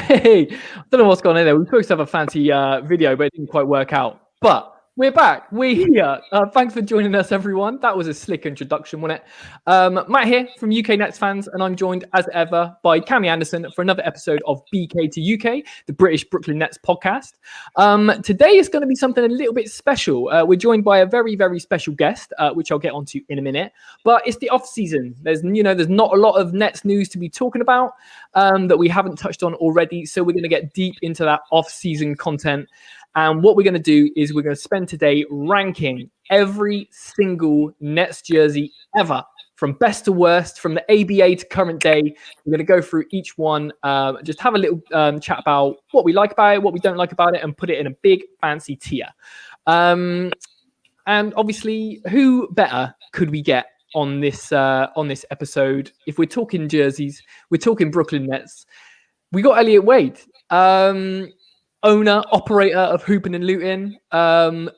Hey, I don't know what's going on there. We were supposed to have a fancy video, but it didn't quite work out. But we're back. We're here. Thanks for joining us, everyone. That was a slick introduction, wasn't it? Matt here from UK Nets Fans, and I'm joined as ever by Cammy Anderson for another episode of BK to UK, the British Brooklyn Nets podcast. Today is going to be something a little bit special. We're joined by a very, very special guest, which I'll get onto in a minute. But it's the off season. There's not a lot of Nets news to be talking about that we haven't touched on already. So we're going to get deep into that off season content. And what we're going to do is we're going to spend today ranking every single Nets jersey ever, from best to worst, from the ABA to current day. We're going to go through each one, just have a little chat about what we like about it, what we don't like about it, and put it in a big fancy tier. And obviously, who better could we get on this episode? If we're talking jerseys, we're talking Brooklyn Nets. We got Elliott Wade. Owner, operator of Hoopin and Lootin,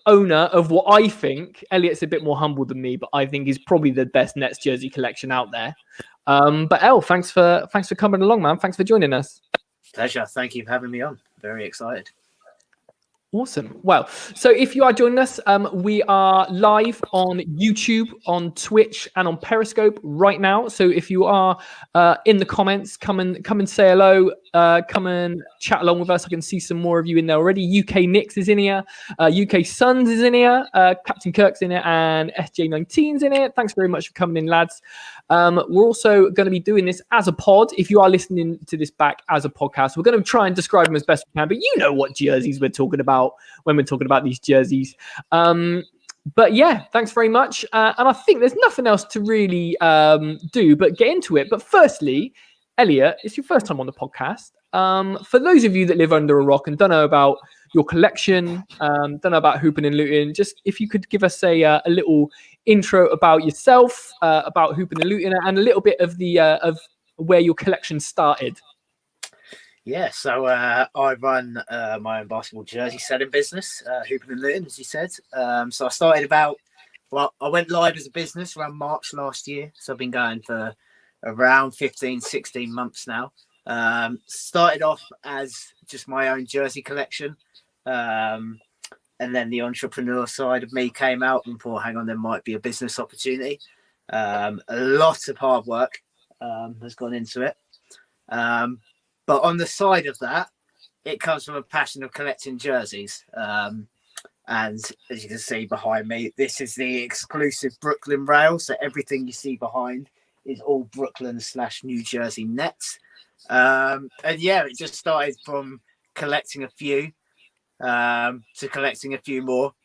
owner of what I think, Elliott's a bit more humble than me, but I think is probably the best Nets jersey collection out there. But El, thanks for coming along, man. Thanks for joining us. Pleasure. Thank you for having me on. Very excited. Awesome. Well, so if you are joining us, we are live on YouTube, on Twitch, and on Periscope right now. So if you are in the comments, come and say hello. Come and chat along with us. I can see some more of you in there already. UK Knicks is in here. UK Suns is in here. Captain Kirk's in it, and SJ19's in it. Thanks very much for coming in, lads. We're also going to be doing this as a pod. If you are listening to this back as a podcast, we're going to try and describe them as best we can. But you know what jerseys we're talking about when we're talking about these jerseys. But yeah, thanks very much. And I think there's nothing else to really do but get into it. But firstly, Elliott, it's your first time on the podcast. For those of you that live under a rock and don't know about your collection, don't know about Hoopin and Lootin, just if you could give us a little intro about yourself, about Hoopin and Lootin, and a little bit of the of where your collection started. Yeah, so I run my own basketball jersey selling business, Hoopin and Lootin, as you said. So I started I went live as a business around March last year. So I've been going for around 15, 16 months now. Started off as just my own jersey collection. And then the entrepreneur side of me came out and thought, hang on, there might be a business opportunity. A lot of hard work has gone into it. But on the side of that, it comes from a passion of collecting jerseys. And as you can see behind me, this is the exclusive Brooklyn rail. So everything you see behind is all Brooklyn/New Jersey Nets. And yeah, it just started from collecting a few to collecting a few more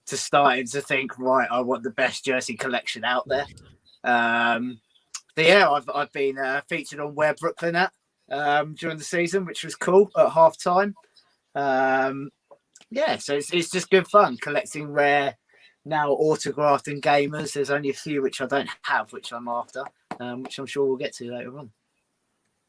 to starting to think, right, I want the best jersey collection out there. But yeah, I've been featured on Where Brooklyn At during the season, which was cool at halftime. Yeah, so it's just good fun collecting rare, now autographed and gamers. There's only a few which I don't have, which I'm after, which I'm sure we'll get to later on.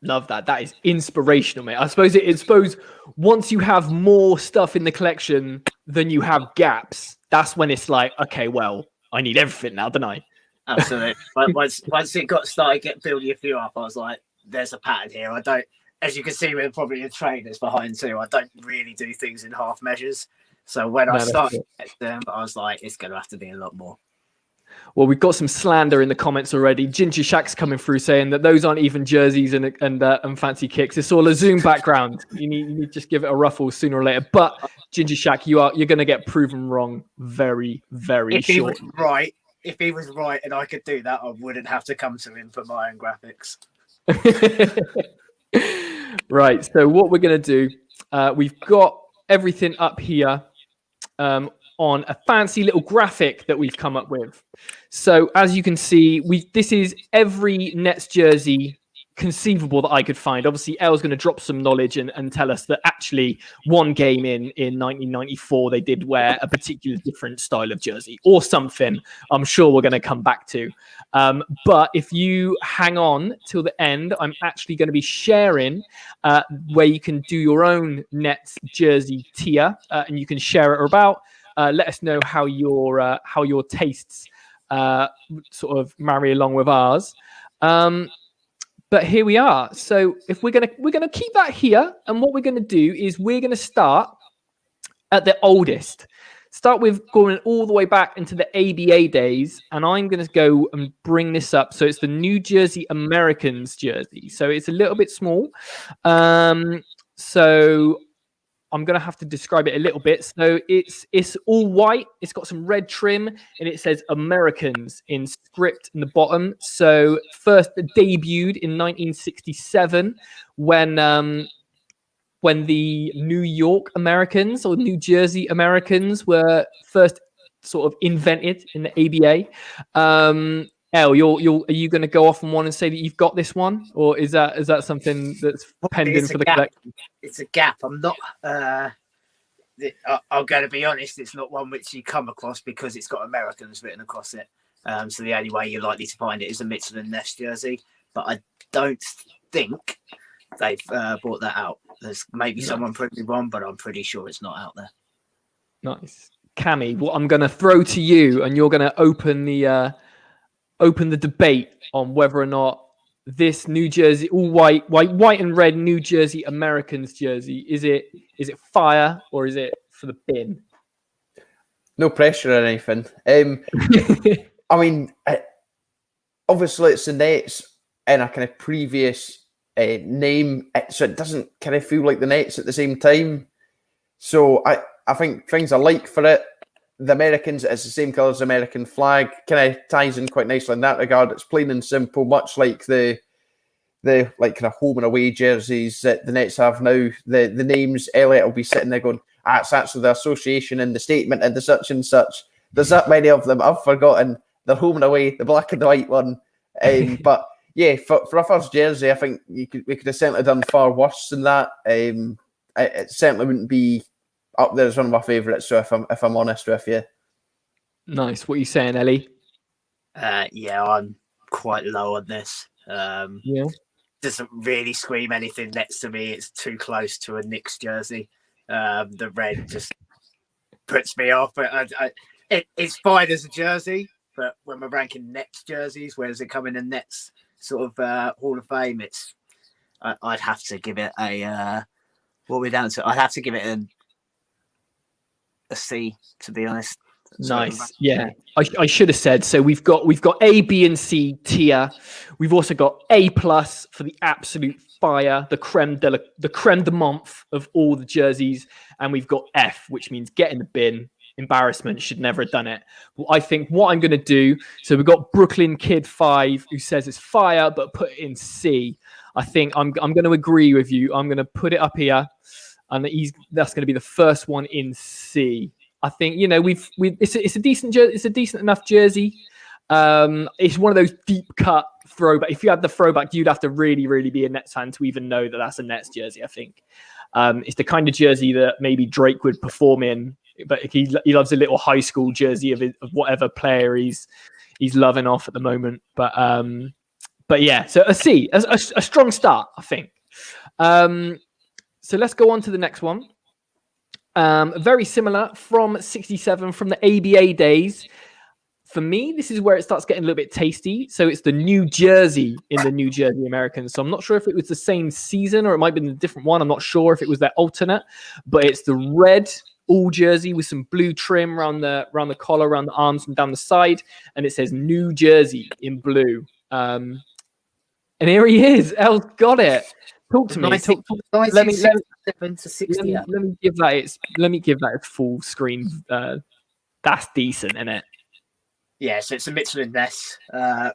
Love that. That is inspirational, mate. I suppose once you have more stuff in the collection than you have gaps, that's when it's like, okay, well, I need everything now, don't I? Absolutely. once it got started building a few up, I was like, there's a pattern here. I don't, as you can see, we're probably the trainers behind too. I don't really do things in half measures. So when I started them, I was like, it's going to have to be a lot more. Well, we've got some slander in the comments already. Ginger Shack's coming through saying that those aren't even jerseys and fancy kicks. It's all a Zoom background. You need to just give it a ruffle sooner or later. But Ginger Shack, you're going to get proven wrong very, very short. If he was right and I could do that, I wouldn't have to come to him for my own graphics. Right. So what we're going to do, we've got everything up here on a fancy little graphic that we've come up with. So as you can see, this is every Nets jersey conceivable that I could find. Obviously, El's going to drop some knowledge and tell us that actually one game in 1994, they did wear a particular different style of jersey or something. I'm sure we're going to come back to. But if you hang on till the end, I'm actually going to be sharing where you can do your own Nets jersey tier and you can share it about. Let us know how your tastes sort of marry along with ours. but here we are. So if we're gonna keep that here, and what we're gonna do is we're gonna start at the oldest. Start with going all the way back into the ABA days, and I'm going to go and bring this up. So it's the New Jersey Americans jersey. So it's a little bit small. So I'm going to have to describe it a little bit. So it's all white. It's got some red trim, and it says Americans in script in the bottom. So first debuted in 1967 when the New York Americans or New Jersey Americans were first sort of invented in the ABA. El, are you going to go off on one and say that you've got this one, or is that something that's pending for the collection? It's a gap. I'm not. I'm going to be honest. It's not one which you come across because it's got Americans written across it. So the only way you're likely to find it is a Mitchell and Ness jersey. But I don't think they've brought that out. There's maybe someone proved me wrong, but I'm pretty sure it's not out there. Nice. Cammy, what I'm going to throw to you, and you're going to open the debate on whether or not this New Jersey, all white and red New Jersey Americans jersey, is it fire or is it for the bin? No pressure or anything. I mean, obviously it's the Nets in a kind of previous name, so it doesn't kind of feel like the Nets at the same time. So I think things I like for it. The Americans, it's the same colour as the American flag, kind of ties in quite nicely in that regard. It's plain and simple, much like the like kind of home and away jerseys that the Nets have now. The names, Elliott will be sitting there going, it's actually the association and the statement and the such and such. There's that many of them. I've forgotten the home and away, the black and the white one. But yeah, for a first jersey, I think we could have certainly done far worse than that. It certainly wouldn't be up there as one of my favourites. So if I'm honest with you, nice. What are you saying, Ellie? Yeah, I'm quite low on this. Yeah, doesn't really scream anything next to me. It's too close to a Knicks jersey. The red just puts me off. But it's fine as a jersey, but when we're ranking Nets jerseys, where does it come in the Nets sort of Hall of Fame? I'd have to give it a what we're down to. I'd have to give it a C, to be honest. Nice. Yeah, I should have said. So we've got A, B, and C tier. We've also got A+ for the absolute fire, the creme de month of all the jerseys, and we've got F, which means get in the bin. Embarrassment, should never have done it. Well, I think what I'm going to do. So we've got Brooklyn Kid 5 who says it's fire, but put it in C. I think I'm going to agree with you. I'm going to put it up here, and that's going to be the first one in C. I think it's a decent enough jersey. It's one of those deep cut throwback. If you had the throwback, you'd have to really, really be a Nets fan to even know that that's a Nets jersey. I think it's the kind of jersey that maybe Drake would perform in, but he loves a little high school jersey of whatever player he's loving off at the moment. But yeah, so a C, a strong start, I think. So let's go on to the next one. Very similar from 67, from the ABA days. For me, this is where it starts getting a little bit tasty. So it's the New Jersey in the New Jersey Americans. So I'm not sure if it was the same season or it might have been a different one. I'm not sure if it was their alternate, but it's the red all jersey with some blue trim around the collar, around the arms and down the side. And it says New Jersey in blue. And here he is. El's got it. Talk to me. Let me give that its full screen. That's decent, isn't it? Yeah, so it's a Mitchell and Ness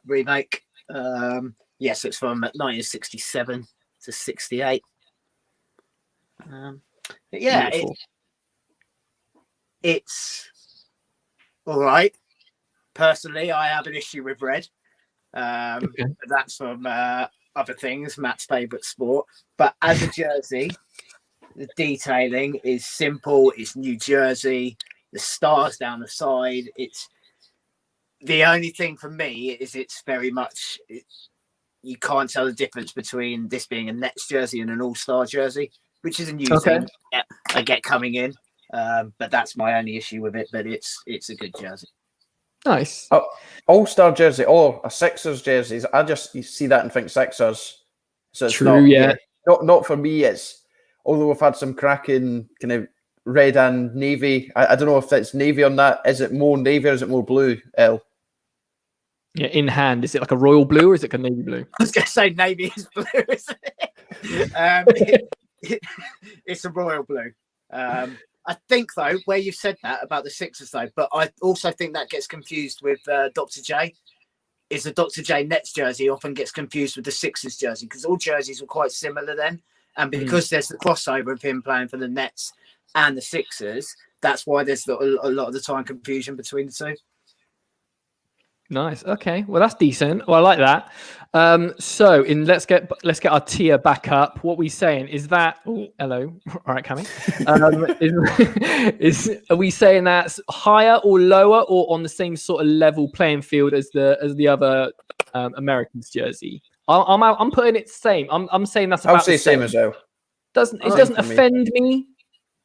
remake. So it's from 1967 to 68. It's all right. Personally, I have an issue with red. Okay. That's from other things, Matt's favourite sport. But as a jersey, the detailing is simple. It's New Jersey. The stars down the side. It's the only thing for me is it's very much. You can't tell the difference between this being a Nets jersey and an All-Star jersey, which is a new thing I get coming in. But that's my only issue with it. But it's a good jersey. Nice. All-Star jersey, a Sixers jerseys. I just see that and think Sixers. So it's True, not for me. It's although we've had some cracking kind of red and navy. I don't know if it's navy on that. Is it more navy or is it more blue? L. Yeah, in hand. Is it like a royal blue or is it a navy blue? I was going to say navy is blue, isn't it? It's a royal blue. I think, though, where you said that about the Sixers, though, but I also think that gets confused with Dr. J. Is the Dr. J Nets jersey often gets confused with the Sixers jersey because all jerseys were quite similar then. And because there's the crossover of him playing for the Nets and the Sixers, that's why there's a lot of the time confusion between the two. Nice. Okay. Well, that's decent. Well, I like that. So let's get our tier back up. What we saying is that? Oh, hello. All right, Cammy. Are we saying that's higher or lower or on the same sort of level playing field as the other Americans jersey? I'm putting it same. I'm saying that's about I'll say same as well. Doesn't offend me,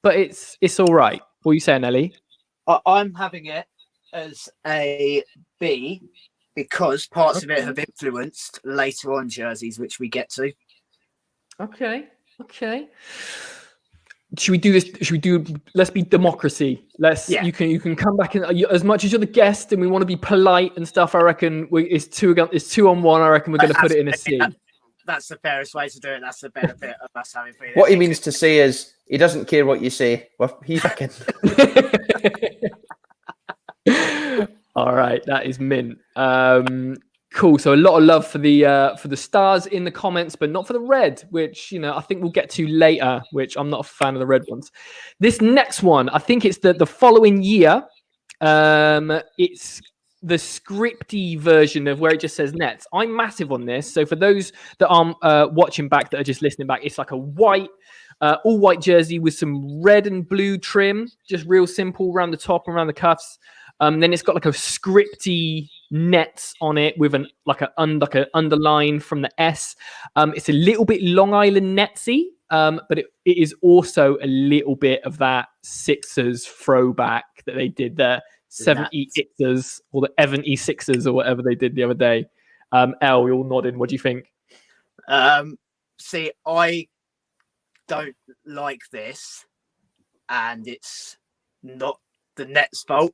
but it's all right. What are you saying, Ellie? I'm having it as a B because parts of it have influenced later on jerseys, which we get to. Okay. Should we do this? Let's be democracy. You can come back and as much as you're the guest and we want to be polite and stuff. I reckon it's 2 on 1. I reckon we're going to put it in a C. That's the fairest way to do it. That's the benefit of us having. What he means to say is he doesn't care what you say. Well, he's fucking. All right, that is mint. Cool. So a lot of love for the stars in the comments, but not for the red, which I think we'll get to later. Which I'm not a fan of the red ones. This next one, I think it's the following year. It's the scripty version of where it just says Nets. I'm massive on this. So for those that aren't watching back, that are just listening back, it's like a white. All white jersey with some red and blue trim, just real simple around the top and around the cuffs. Then it's got like a scripty Nets on it with an underline from the S. It's a little bit Long Island Netsy, but it is also a little bit of that Sixers throwback that they did, the 76ers or the 76ers or whatever they did the other day. Elle, you're all nodding. What do you think? See, I don't like this, and it's not the Nets' fault.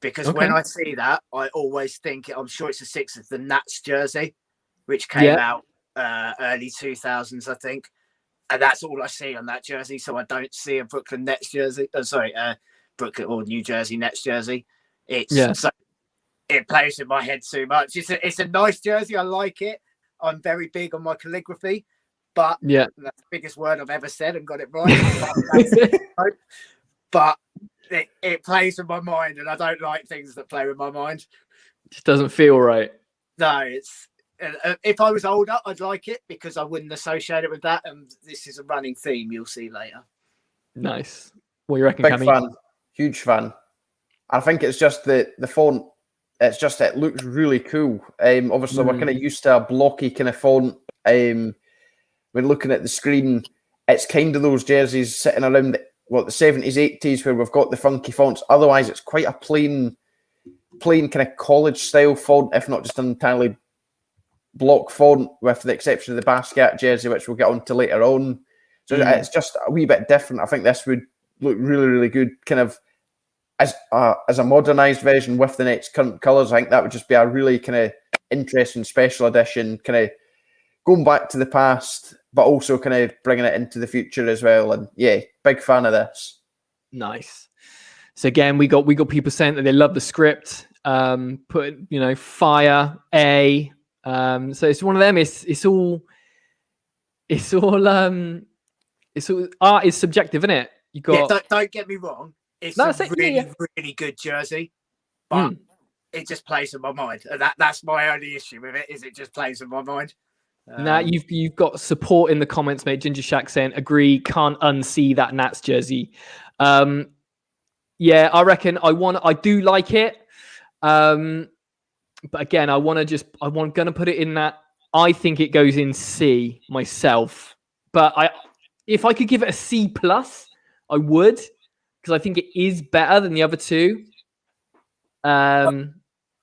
Because when I see that, I always think, I'm sure it's the Sixers, the Nats jersey, which came out early 2000s, I think. And that's all I see on that jersey. So I don't see a Brooklyn Nets jersey. Brooklyn or New Jersey Nets jersey. So it plays in my head too much. It's a nice jersey. I like it. I'm very big on my calligraphy. But that's the biggest word I've ever said and got it right. But it plays with my mind, and I don't like things that play with my mind. Just doesn't feel right. No, it's if I was older, I'd like it because I wouldn't associate it with that. And this is a running theme you'll see later. Nice. What do you reckon, Big Cammy? fan, huge fan. I think it's just the font. It's just it looks really cool. Obviously, we're kind of used to a blocky kind of font. When looking at the screen, it's kind of those jerseys sitting around the 70s, 80s where we've got the funky fonts. Otherwise, it's quite a plain kind of college style font, if not just an entirely block font, with the exception of the Basquiat jersey, which we'll get on to later on. So it's just a wee bit different. I think this would look really, really good, kind of as a modernised version with the Nets' current colours. I think that would just be a really kind of interesting special edition, kind of going back to the past, but also kind of bringing it into the future as well. And big fan of this. Nice. So again, we got people saying that they love the script. Put fire A. So it's one of them. It's all art is subjective, isn't it? You got. Don't get me wrong. It's really good jersey, but it just plays in my mind. And that's my only issue with it. Is it just plays in my mind. Now you've got support in the comments, mate. Ginger Shack saying agree, can't unsee that Nats jersey. I reckon I do like it. But again, I'm gonna put it in that. I think it goes in C myself. But if I could give it a C plus, I would, because I think it is better than the other two. But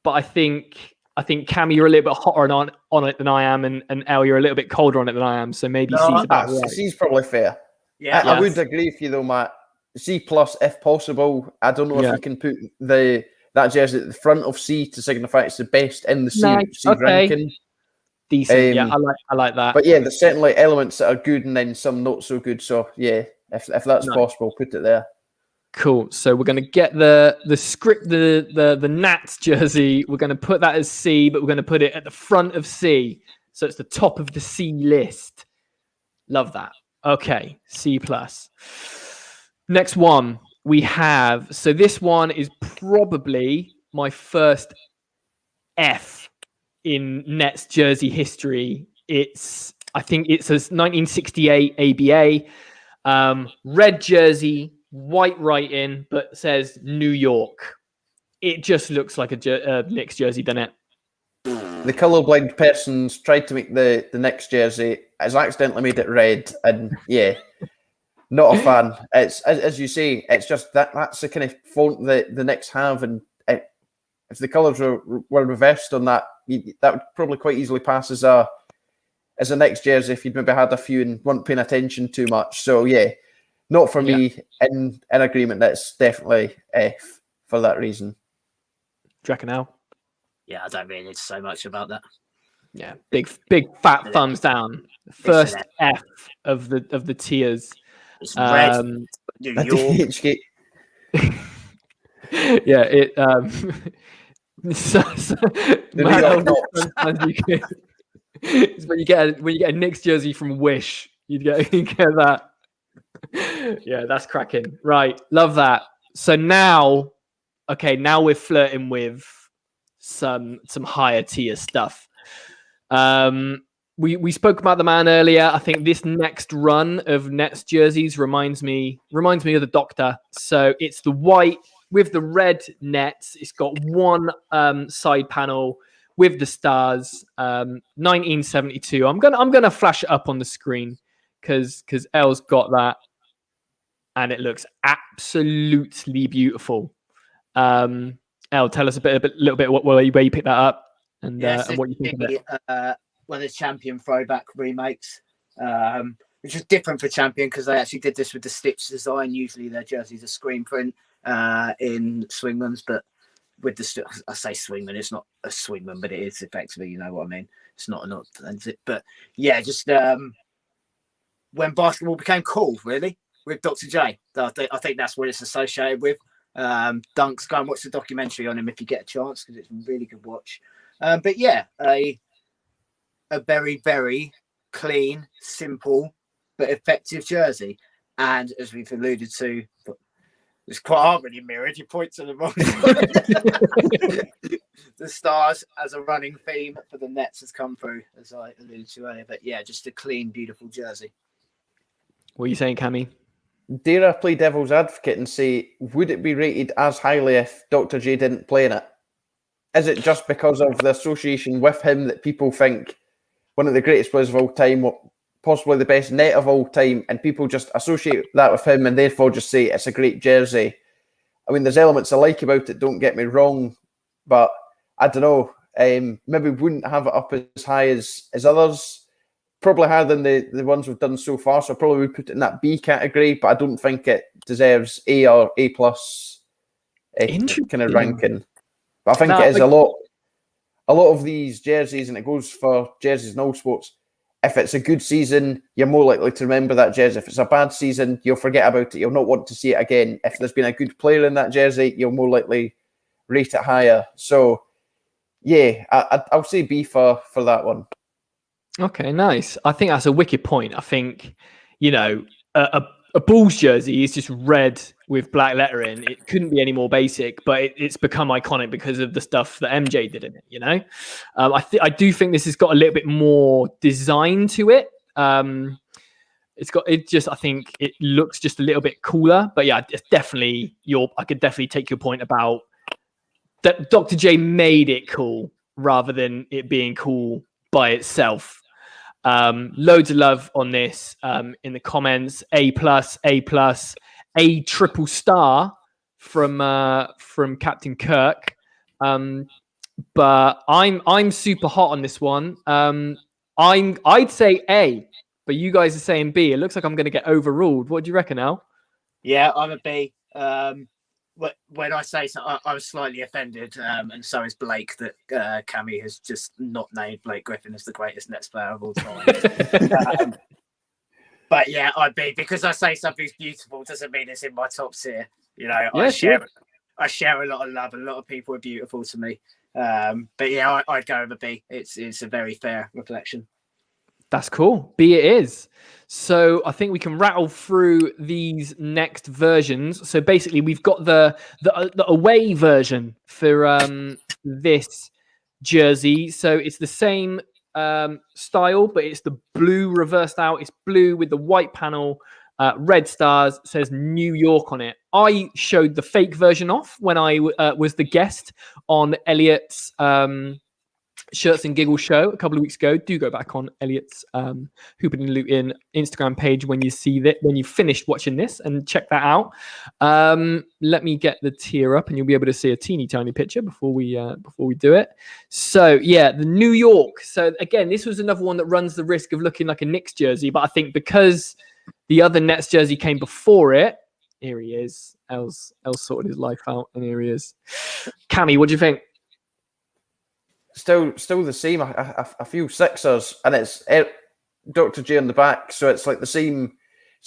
I think I think Cam, you're a little bit hotter on it than I am, and El, you're a little bit colder on it than I am. So maybe No, C's about right. C's probably fair. Yeah, I would agree with you though, Matt. C plus if possible. I don't know if you can put that jersey at the front of C to signify it's the best in the C ranking. Decent, yeah, I like that. But yeah, there's certainly elements that are good and then some not so good. So yeah, if that's possible, put it there. Cool. So we're going to get the script, the Nats jersey. We're going to put that as C, but we're going to put it at the front of C, so it's the top of the C list. Love that. Okay, C plus. Next one we have. So this one is probably my first F in Nets jersey history. I think it's a 1968 ABA, red jersey, white writing, but says New York. It just looks like a Knicks jersey, doesn't it? The colourblind person's tried to make the Knicks jersey, has accidentally made it red, and yeah, not a fan. It's as you say, it's just that's the kind of font that the Knicks have, and if the colours were reversed on that, that would probably quite easily pass as a Knicks jersey if you'd maybe had a few and weren't paying attention too much. So yeah, not for me. In agreement, that's definitely F for that reason. Do you reckon now? Yeah, I don't really need to say much about that. Yeah, big fat thumbs down. First F of the tiers. It's red. New York. Yeah, it. It's when you get a Knicks jersey from Wish, you get that. Yeah, that's cracking. Right, love that. So now we're flirting with some higher tier stuff. We spoke about the man earlier. I think this next run of Nets jerseys reminds me of the Doctor. So it's the white with the red Nets. It's got one side panel with the stars. 1972. I'm gonna flash it up on the screen because El's got that, and it looks absolutely beautiful. El, tell us a little bit where you picked that up and what you think of it. One of the Champion throwback remakes, which is different for Champion because they actually did this with the stitch design. Usually their jerseys are screen print in Swingman's, but with the I say Swingman, it's not a Swingman, but it is effectively, you know what I mean. It's not but yeah, just when basketball became cool, really, with Dr. J. I think that's what it's associated with. Dunks, go and watch the documentary on him if you get a chance because it's a really good watch. But yeah, a very, very clean, simple, but effective jersey. And as we've alluded to, it's quite already mirrored. You point to the wrong the stars as a running theme for the Nets has come through, as I alluded to earlier. But yeah, just a clean, beautiful jersey. What are you saying, Cammy? Dare I play devil's advocate and say, would it be rated as highly if Dr. J didn't play in it? Is it just because of the association with him that people think one of the greatest players of all time, possibly the best net of all time, and people just associate that with him and therefore just say it's a great jersey? I mean, there's elements I like about it, don't get me wrong, but I don't know, maybe wouldn't have it up as high as others. Probably higher than the ones we've done so far, so I probably would put it in that B category, but I don't think it deserves A or A plus kind of ranking. But I think it is a lot of these jerseys, and it goes for jerseys in all sports. If it's a good season, you're more likely to remember that jersey. If it's a bad season, you'll forget about it. You'll not want to see it again. If there's been a good player in that jersey, you'll more likely rate it higher. So, yeah, I'll say B for that one. Okay, nice. I think that's a wicked point. I think, a Bulls jersey is just red with black lettering. It couldn't be any more basic, but it's become iconic because of the stuff that MJ did in it, I do think this has got a little bit more design to it. I think it looks just a little bit cooler, but yeah, it's definitely I could definitely take your point about that Dr. J made it cool rather than it being cool by itself. Loads of love on this in the comments. A+, A triple star from Captain Kirk. but I'm super hot on this one. I'd say A, but you guys are saying B. It looks like I'm going to get overruled. What do you reckon, Al? Yeah, I'm a B. When I say so, I was slightly offended, and so is Blake, that Cammy has just not named Blake Griffin as the greatest Nets player of all time. But yeah, I'd be, because I say something's beautiful doesn't mean it's in my top tier. You know, Yeah, I share a lot of love. A lot of people are beautiful to me. But yeah, I'd go with a B. It's a very fair reflection. That's cool. B it is. So I think we can rattle through these next versions. So basically, we've got the away version for this jersey. So it's the same style, but it's the blue reversed out. It's blue with the white panel, red stars, says New York on it. I showed the fake version off when I was the guest on Elliott's Shirts and Giggles show a couple of weeks ago. Do go back on Elliott's Hoopin and Lootin Instagram page when you see that, when you finished watching this, and check that out. Let me get the tier up and you'll be able to see a teeny tiny picture before we do it. So yeah, the New York. So again, this was another one that runs the risk of looking like a Knicks jersey, but I think because the other Nets jersey came before it, here he is. El's sorted his life out, and here he is. Cammy, what do you think? Still the same. I feel Sixers, and it's Dr. J on the back, so it's like the same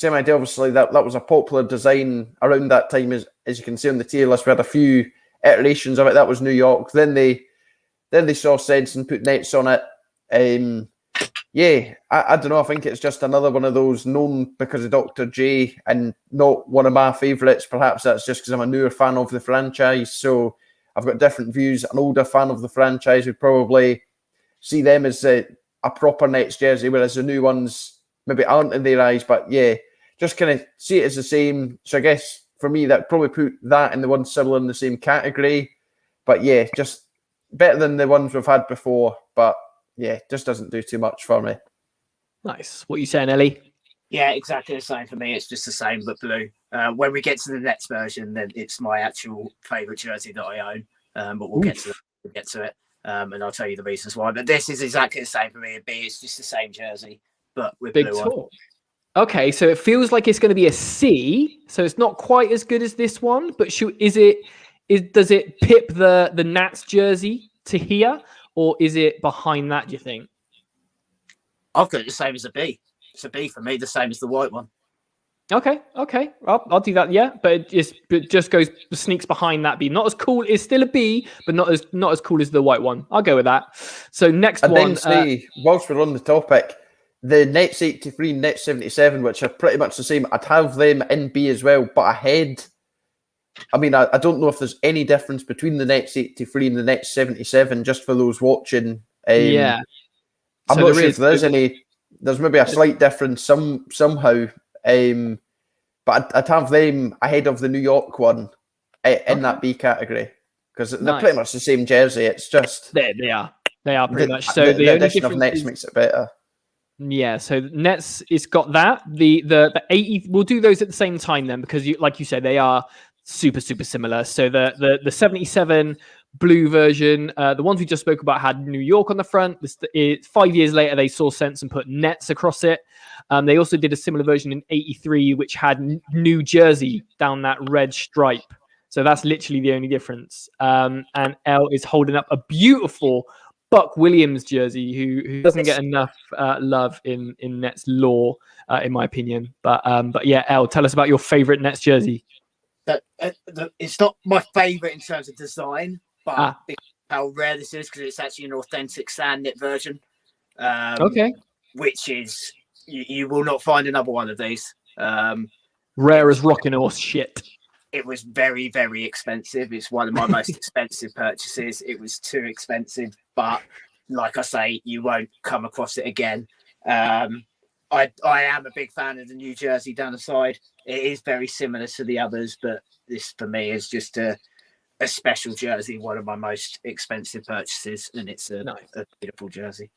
idea. Obviously, that was a popular design around that time, as you can see on the tier list. We had a few iterations of it. That was New York. Then they saw sense and put Nets on it. Yeah, I don't know. I think it's just another one of those known because of Dr. J and not one of my favourites. Perhaps that's just because I'm a newer fan of the franchise, so I've got different views. An older fan of the franchise would probably see them as a proper Nets jersey, whereas the new ones maybe aren't in their eyes. But yeah, just kind of see it as the same. So I guess for me, that probably put that and the ones similar in the same category. But yeah, just better than the ones we've had before. But yeah, just doesn't do too much for me. Nice. What are you saying, Ellie? Yeah, exactly the same for me. It's just the same, but blue. When we get to the Nets version, then it's my actual favourite jersey that I own. But we'll get to it. And I'll tell you the reasons why. But this is exactly the same for me. It's just the same jersey, but with Big blue talk. Okay, so it feels like it's going to be a C. So it's not quite as good as this one, but does it pip the Nats jersey to here, or is it behind that, do you think? I've got it the same as a B. It's a B for me, the same as the white one. Okay. I'll do that. Yeah, but it just sneaks behind that B. Not as cool. It's still a B, but not as cool as the white one. I'll go with that. So next one. Then say, whilst we're on the topic, the Nets 83 and Nets 77, which are pretty much the same, I'd have them in B as well, but ahead. I mean, I don't know if there's any difference between the Nets 83 and the Nets 77, just for those watching. Yeah. I'm not sure if there's any. There's maybe a slight difference somehow. But I'd have them ahead of the New York one in that B category, because they're pretty much the same jersey. It's just they are pretty much. So the addition of Nets makes it better. Yeah, so Nets, it's got that. The 80, we'll do those at the same time then, because like you said, they are super similar. So the 77 blue version, the ones we just spoke about had New York on the front. 5 years later, they saw sense and put Nets across it. They also did a similar version in 83, which had New Jersey down that red stripe. So that's literally the only difference. And L is holding up a beautiful Buck Williams jersey, who doesn't get enough love in Nets lore, in my opinion. But yeah, L, tell us about your favorite Nets jersey. It's not my favorite in terms of design, but how rare this is, because it's actually an authentic sand knit version. Okay. Which is, you will not find another one of these. Rare as rocking horse shit. It was very, very expensive. It's one of my most expensive purchases. It was too expensive, but like I say, you won't come across it again. I am a big fan of the New Jersey down the side. It is very similar to the others, but this for me is just a special jersey, one of my most expensive purchases, and it's a beautiful jersey.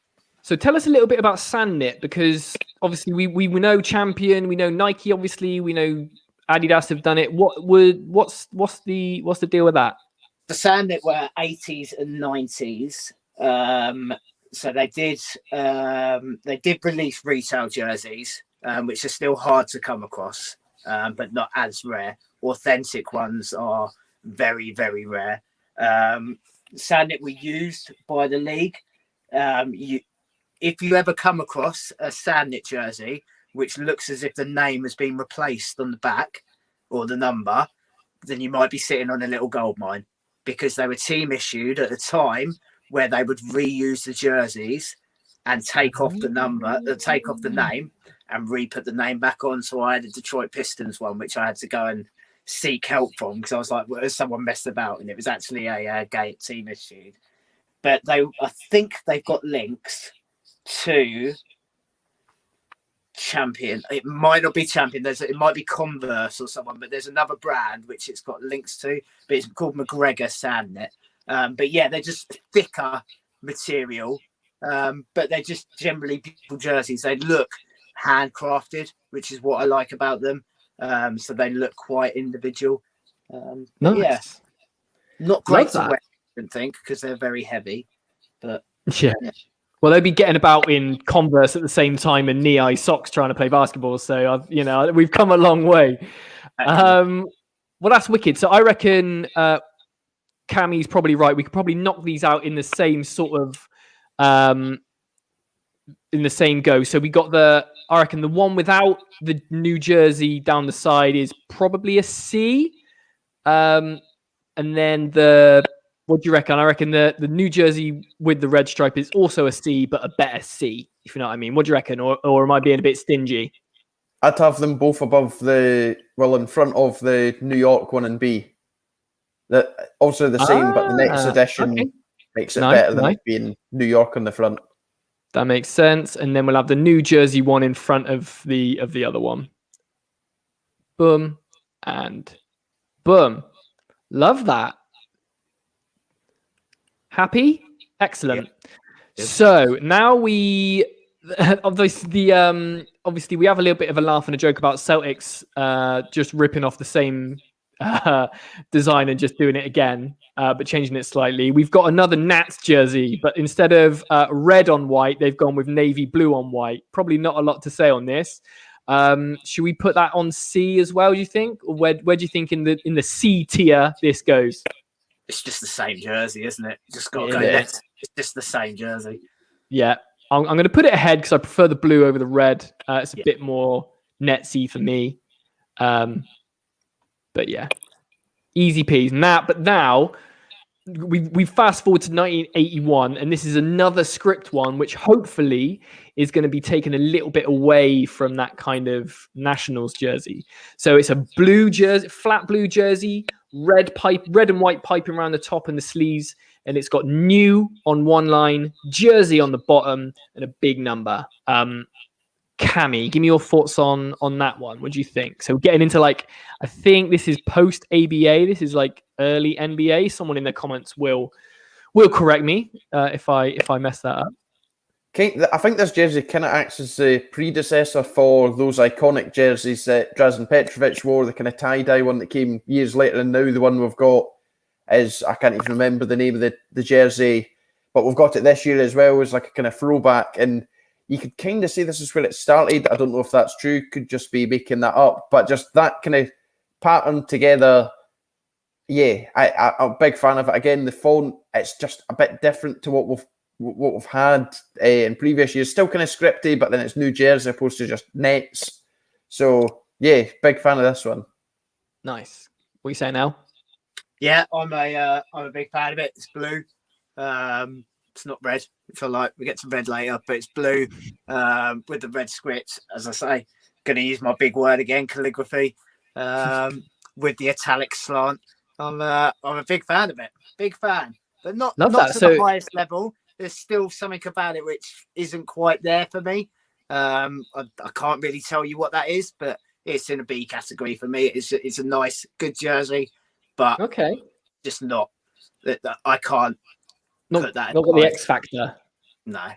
So tell us a little bit about Sandknit, because obviously we know Champion, we know Nike, obviously we know Adidas have done it. What's the deal with that? the Sandnet were 80s and 90s. So they did release retail jerseys, which are still hard to come across, but not as rare. Authentic ones are very, very rare. Sandnet were used by the league. If you ever come across a Sandnet jersey, which looks as if the name has been replaced on the back or the number, then you might be sitting on a little gold mine, because they were team issued at a time where they would reuse the jerseys and take off the number, take off the name and re-put the name back on. So I had a Detroit Pistons one, which I had to go and seek help from, because I was like, well, has someone messed about? And it was actually a gate team issued. But I think they've got links to Champion. It might not be Champion. It might be Converse or someone, but there's another brand which it's got links to, but it's called McGregor Sandnet. But yeah, they're just thicker material, but they're just generally beautiful jerseys. They look handcrafted, which is what I like about them. So they look quite individual. Nice. Yeah, not great to wear, I don't think, because they're very heavy. But yeah. Well, they'd be getting about in Converse at the same time and knee-high socks trying to play basketball. So, we've come a long way. Well, that's wicked. So I reckon Cammy's probably right. We could probably knock these out in the same sort of, in the same go. So we got I reckon the one without the New Jersey down the side is probably a C. And then what do you reckon? I reckon the New Jersey with the red stripe is also a C, but a better C, if you know what I mean. What do you reckon? Or am I being a bit stingy? I'd have them both above in front of the New York one and B. Also the same, but the next edition makes it better than it being New York on the front. That makes sense. And then we'll have the New Jersey one in front of the other one. Boom and boom. Love that. Happy? Excellent. Yep. So now obviously we have a little bit of a laugh and a joke about Celtics just ripping off the same design and just doing it again, but changing it slightly. We've got another Nats jersey, but instead of red on white, they've gone with navy blue on white. Probably not a lot to say on this. Should we put that on C as well, do you think? Or where do you think in the C tier this goes? It's just the same jersey, isn't it? Just got to go net. It's just the same jersey. Yeah. I'm going to put it ahead because I prefer the blue over the red. It's a bit more netsy for me. But yeah, easy peas. Now we fast forward to 1981, and this is another script one, which hopefully is going to be taken a little bit away from that kind of Nationals jersey. So it's a blue jersey, flat blue jersey, red and white piping around the top and the sleeves, and it's got new on one line, jersey on the bottom, and a big number. Cammy, give me your thoughts on that one. What do you think? So getting into I think this is post ABA. This is early NBA. Someone in the comments will correct me if I mess that up. I think this jersey kind of acts as the predecessor for those iconic jerseys that Drazen Petrovic wore, the kind of tie-dye one that came years later, and now the one we've got is, I can't even remember the name of the jersey, but we've got it this year as well as a kind of throwback, and you could kind of say this is where it started. I don't know if that's true, could just be making that up, but just that kind of pattern together, yeah, I'm a big fan of it. Again, the font, it's just a bit different to what we've had in previous years. Still kind of scripty, but then it's New Jersey opposed to just nets. So yeah, big fan of this one. Nice. What are you saying now? Yeah, I'm a big fan of it. It's blue. It's not red, which I like. We get to red later, but it's blue with the red script. As I say, going to use my big word again, calligraphy, with the italic slant. I'm a big fan of it. Big fan, but not to the highest level. There's still something about it which isn't quite there for me. I can't really tell you what that is, but it's in a B category for me. It's a nice, good jersey, but just not. I can't put that. Not got the X factor. No.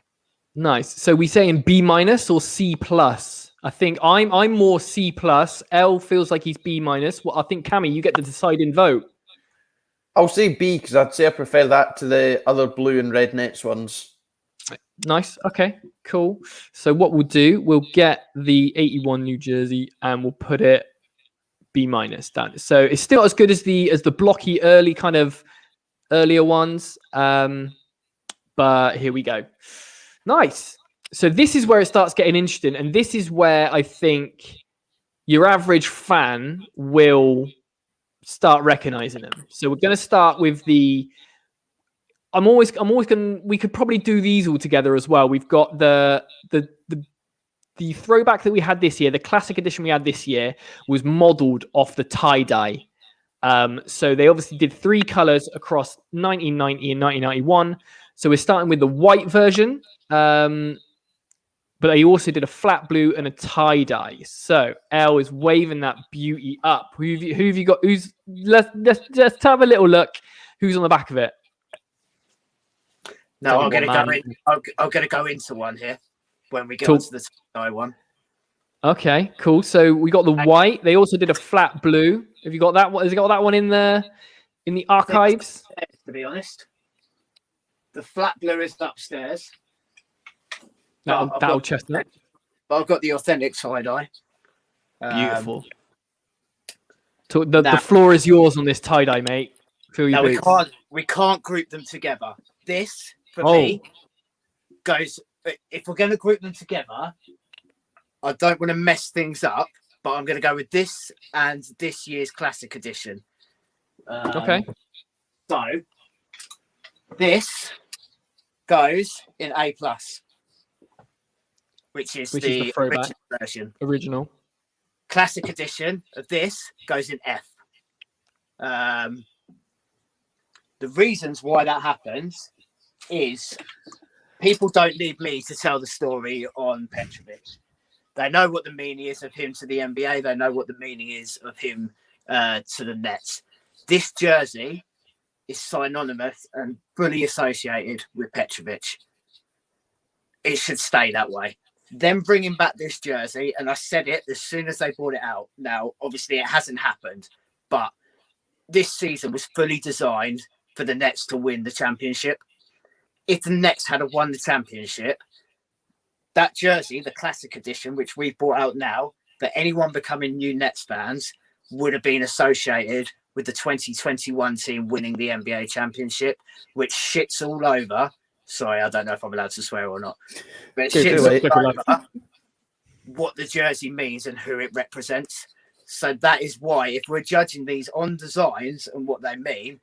Nice. So we saying B- or C+? I think I'm more C+. L feels like he's B-. Well, I think Cammy, you get the deciding vote. I'll say B because I'd say I prefer that to the other blue and red Nets ones. Nice. Okay, cool. So what we'll do, we'll get the 81 New Jersey and we'll put it B- down. So it's still as good as the blocky earlier ones. But here we go. Nice. So this is where it starts getting interesting, and this is where I think your average fan will start recognizing them. So we're going to start with the. I'm always going. We could probably do these all together as well. We've got the throwback that we had this year. The classic edition we had this year was modeled off the tie-dye. So they obviously did 3 colors across 1990 and 1991. So we're starting with the white version. But they also did a flat blue and a tie-dye. So Elle is waving that beauty up. Who have you got? Let's have a little look. Who's on the back of it? No, I'm going to go into one here when we get onto the tie-dye one. Okay, cool. So we got the white. They also did a flat blue. Have you got that one? Has it got that one in the archives? To be honest, the flat blue is upstairs. That'll chestnut. But I've got the authentic tie-dye. Beautiful. So the floor is yours on this tie-dye, mate. We can't group them together. This for me goes. If we're going to group them together, I don't want to mess things up, but I'm going to go with this and this year's classic edition. Okay. So this goes in A+. Which is the original version. Original. Classic edition of this goes in F. The reasons why that happens is people don't need me to tell the story on Petrovic. They know what the meaning is of him to the NBA. They know what the meaning is of him to the Nets. This jersey is synonymous and fully associated with Petrovic. It should stay that way. Them bringing back this jersey, and I said it as soon as they brought it out. Now, obviously, it hasn't happened, but this season was fully designed for the Nets to win the championship. If the Nets had won the championship, that jersey, the classic edition, which we've brought out now, that anyone becoming new Nets fans would have been associated with the 2021 team winning the NBA championship, which shits all over. Sorry, I don't know if I'm allowed to swear or not. But it shits all over what the jersey means and who it represents. So that is why, if we're judging these on designs and what they mean,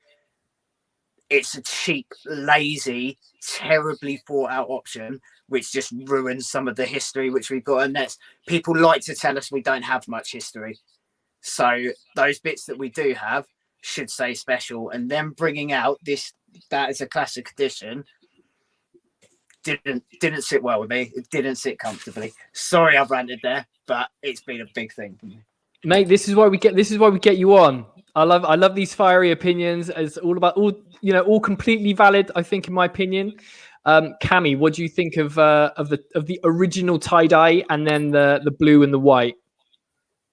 it's a cheap, lazy, terribly thought out option, which just ruins some of the history which we've got. And that's, people like to tell us we don't have much history. So those bits that we do have should say special. And then bringing out that is a classic edition, didn't sit well with me. It didn't sit comfortably. Sorry, I've ranted there, but it's been a big thing for me. Mate, this is why we get you on. I love these fiery opinions. It's all completely valid, I think, in my opinion. Cammy, what do you think of the original tie-dye and then the blue and the white?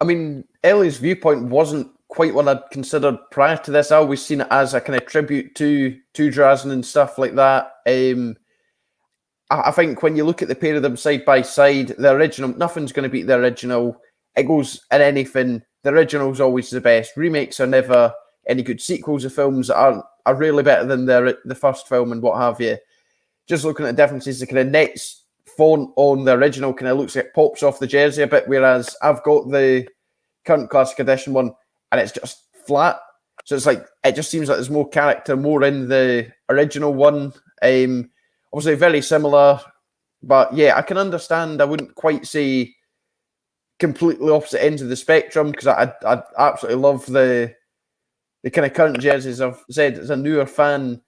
I mean, Ellie's viewpoint wasn't quite what I'd considered prior to this. I always seen it as a kind of tribute to Drazen and stuff like that. I think when you look at the pair of them side by side, the original, nothing's going to beat the original. It goes in anything. The original's always the best. Remakes are never any good. Sequels of films are really better than the first film and what have you. Just looking at the differences, the kind of Nets font on the original kind of looks like it pops off the jersey a bit, whereas I've got the current classic edition one and it's just flat. So it's like, it just seems like there's more character, more in the original one. Obviously very similar, but yeah, I can understand. I wouldn't quite say completely opposite ends of the spectrum because I absolutely love the kind of current jerseys. I've said as a newer fan,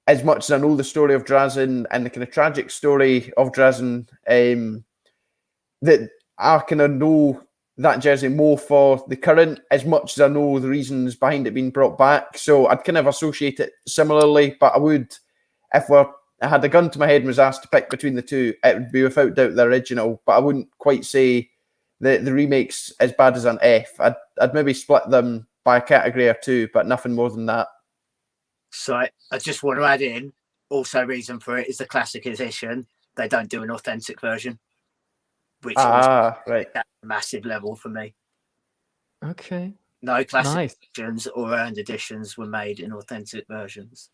as much as I know the story of Drazen and the kind of tragic story of Drazen, that I kind of know that jersey more for the current as much as I know the reasons behind it being brought back. So I'd kind of associate it similarly, but I would, if I had a gun to my head and was asked to pick between the two, it would be without doubt the original, but I wouldn't quite say the remake's as bad as an F. I'd maybe split them by a category or two, but nothing more than that. So I just want to add in, also reason for it is the classic edition. They don't do an authentic version, which is right. at a massive level for me. Okay. No classic editions or earned editions were made in authentic versions.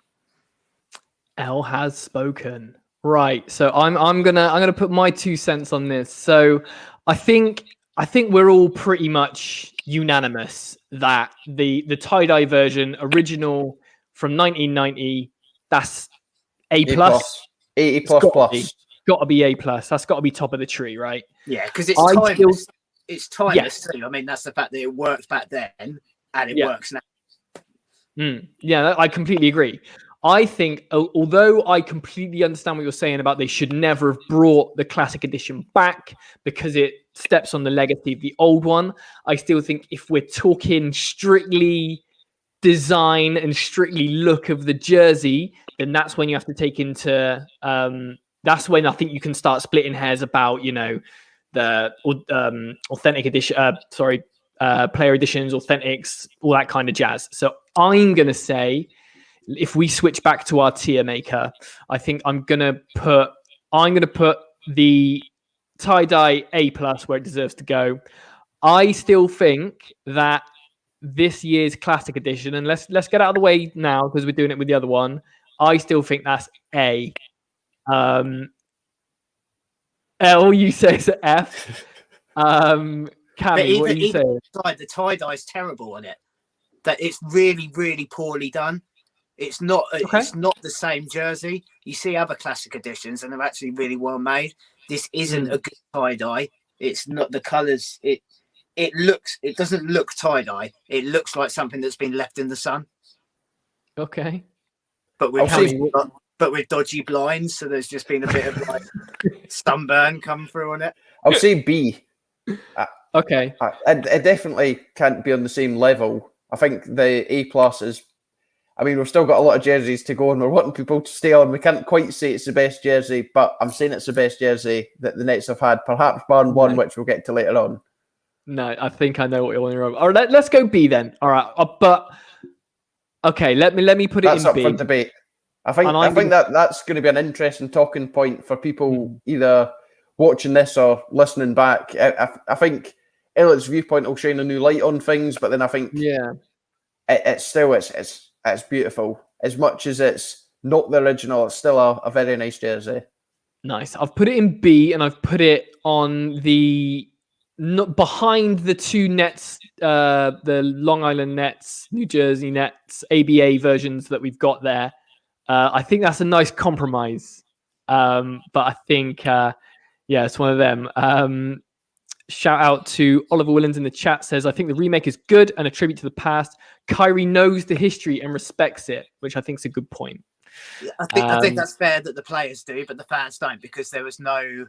Elle has spoken. Right. So I'm gonna put my 2 cents on this. So I think we're all pretty much unanimous that the tie-dye version, original from 1990, that's A+. 80 plus. Got to be A+. That's got to be top of the tree, right? Yeah, because it's timeless. It's timeless too. I mean, that's the fact that it worked back then and it works now. Yeah, I completely agree. I think, although I completely understand what you're saying about they should never have brought the classic edition back because it steps on the legacy of the old one, I still think if we're talking strictly design and strictly look of the jersey, then that's when you have to take into that's when I think you can start splitting hairs about, you know, the authentic edition, player editions, authentics, all that kind of jazz. So I'm gonna say, if we switch back to our tier maker, I think I'm gonna put the tie-dye A+ where it deserves to go. I still think that this year's classic edition, and let's get out of the way now because we're doing it with the other one. I still think that's A. L, you say it's an F. Cammy, what are you saying? The tie-dye is terrible on it. That it's really, really poorly done. It's not. It's not the same jersey. You see other classic editions, and they're actually really well made. This isn't a good tie-dye. It's not the colours. It doesn't look tie-dye. It looks like something that's been left in the sun. Okay. But with dodgy blinds, so there's just been a bit of like sunburn come through on it. I'll say B. Okay. It definitely can't be on the same level. I think the A+ is. I mean, we've still got a lot of jerseys to go, and we're wanting people to stay on. We can't quite say it's the best jersey, but I'm saying it's the best jersey that the Nets have had, perhaps barring one, which we'll get to later on. No, I think I know what you're on. All right, let's go B then. All right, but okay, let me put it in B. That's up for debate. I think that's going to be an interesting talking point for people either watching this or listening back. I think Elliott's viewpoint will shine a new light on things, but then I think it's still it's beautiful. As much as it's not the original, it's still a very nice jersey. Nice. I've put it in B, and I've put it on behind the two Nets, the Long Island Nets, New Jersey Nets, ABA versions that we've got there. I think that's a nice compromise. But I think, it's one of them. Shout out to Oliver Willens in the chat, says, I think the remake is good and a tribute to the past. Kyrie knows the history and respects it, which I think is a good point. Yeah, I think that's fair that the players do, but the fans don't, because there was no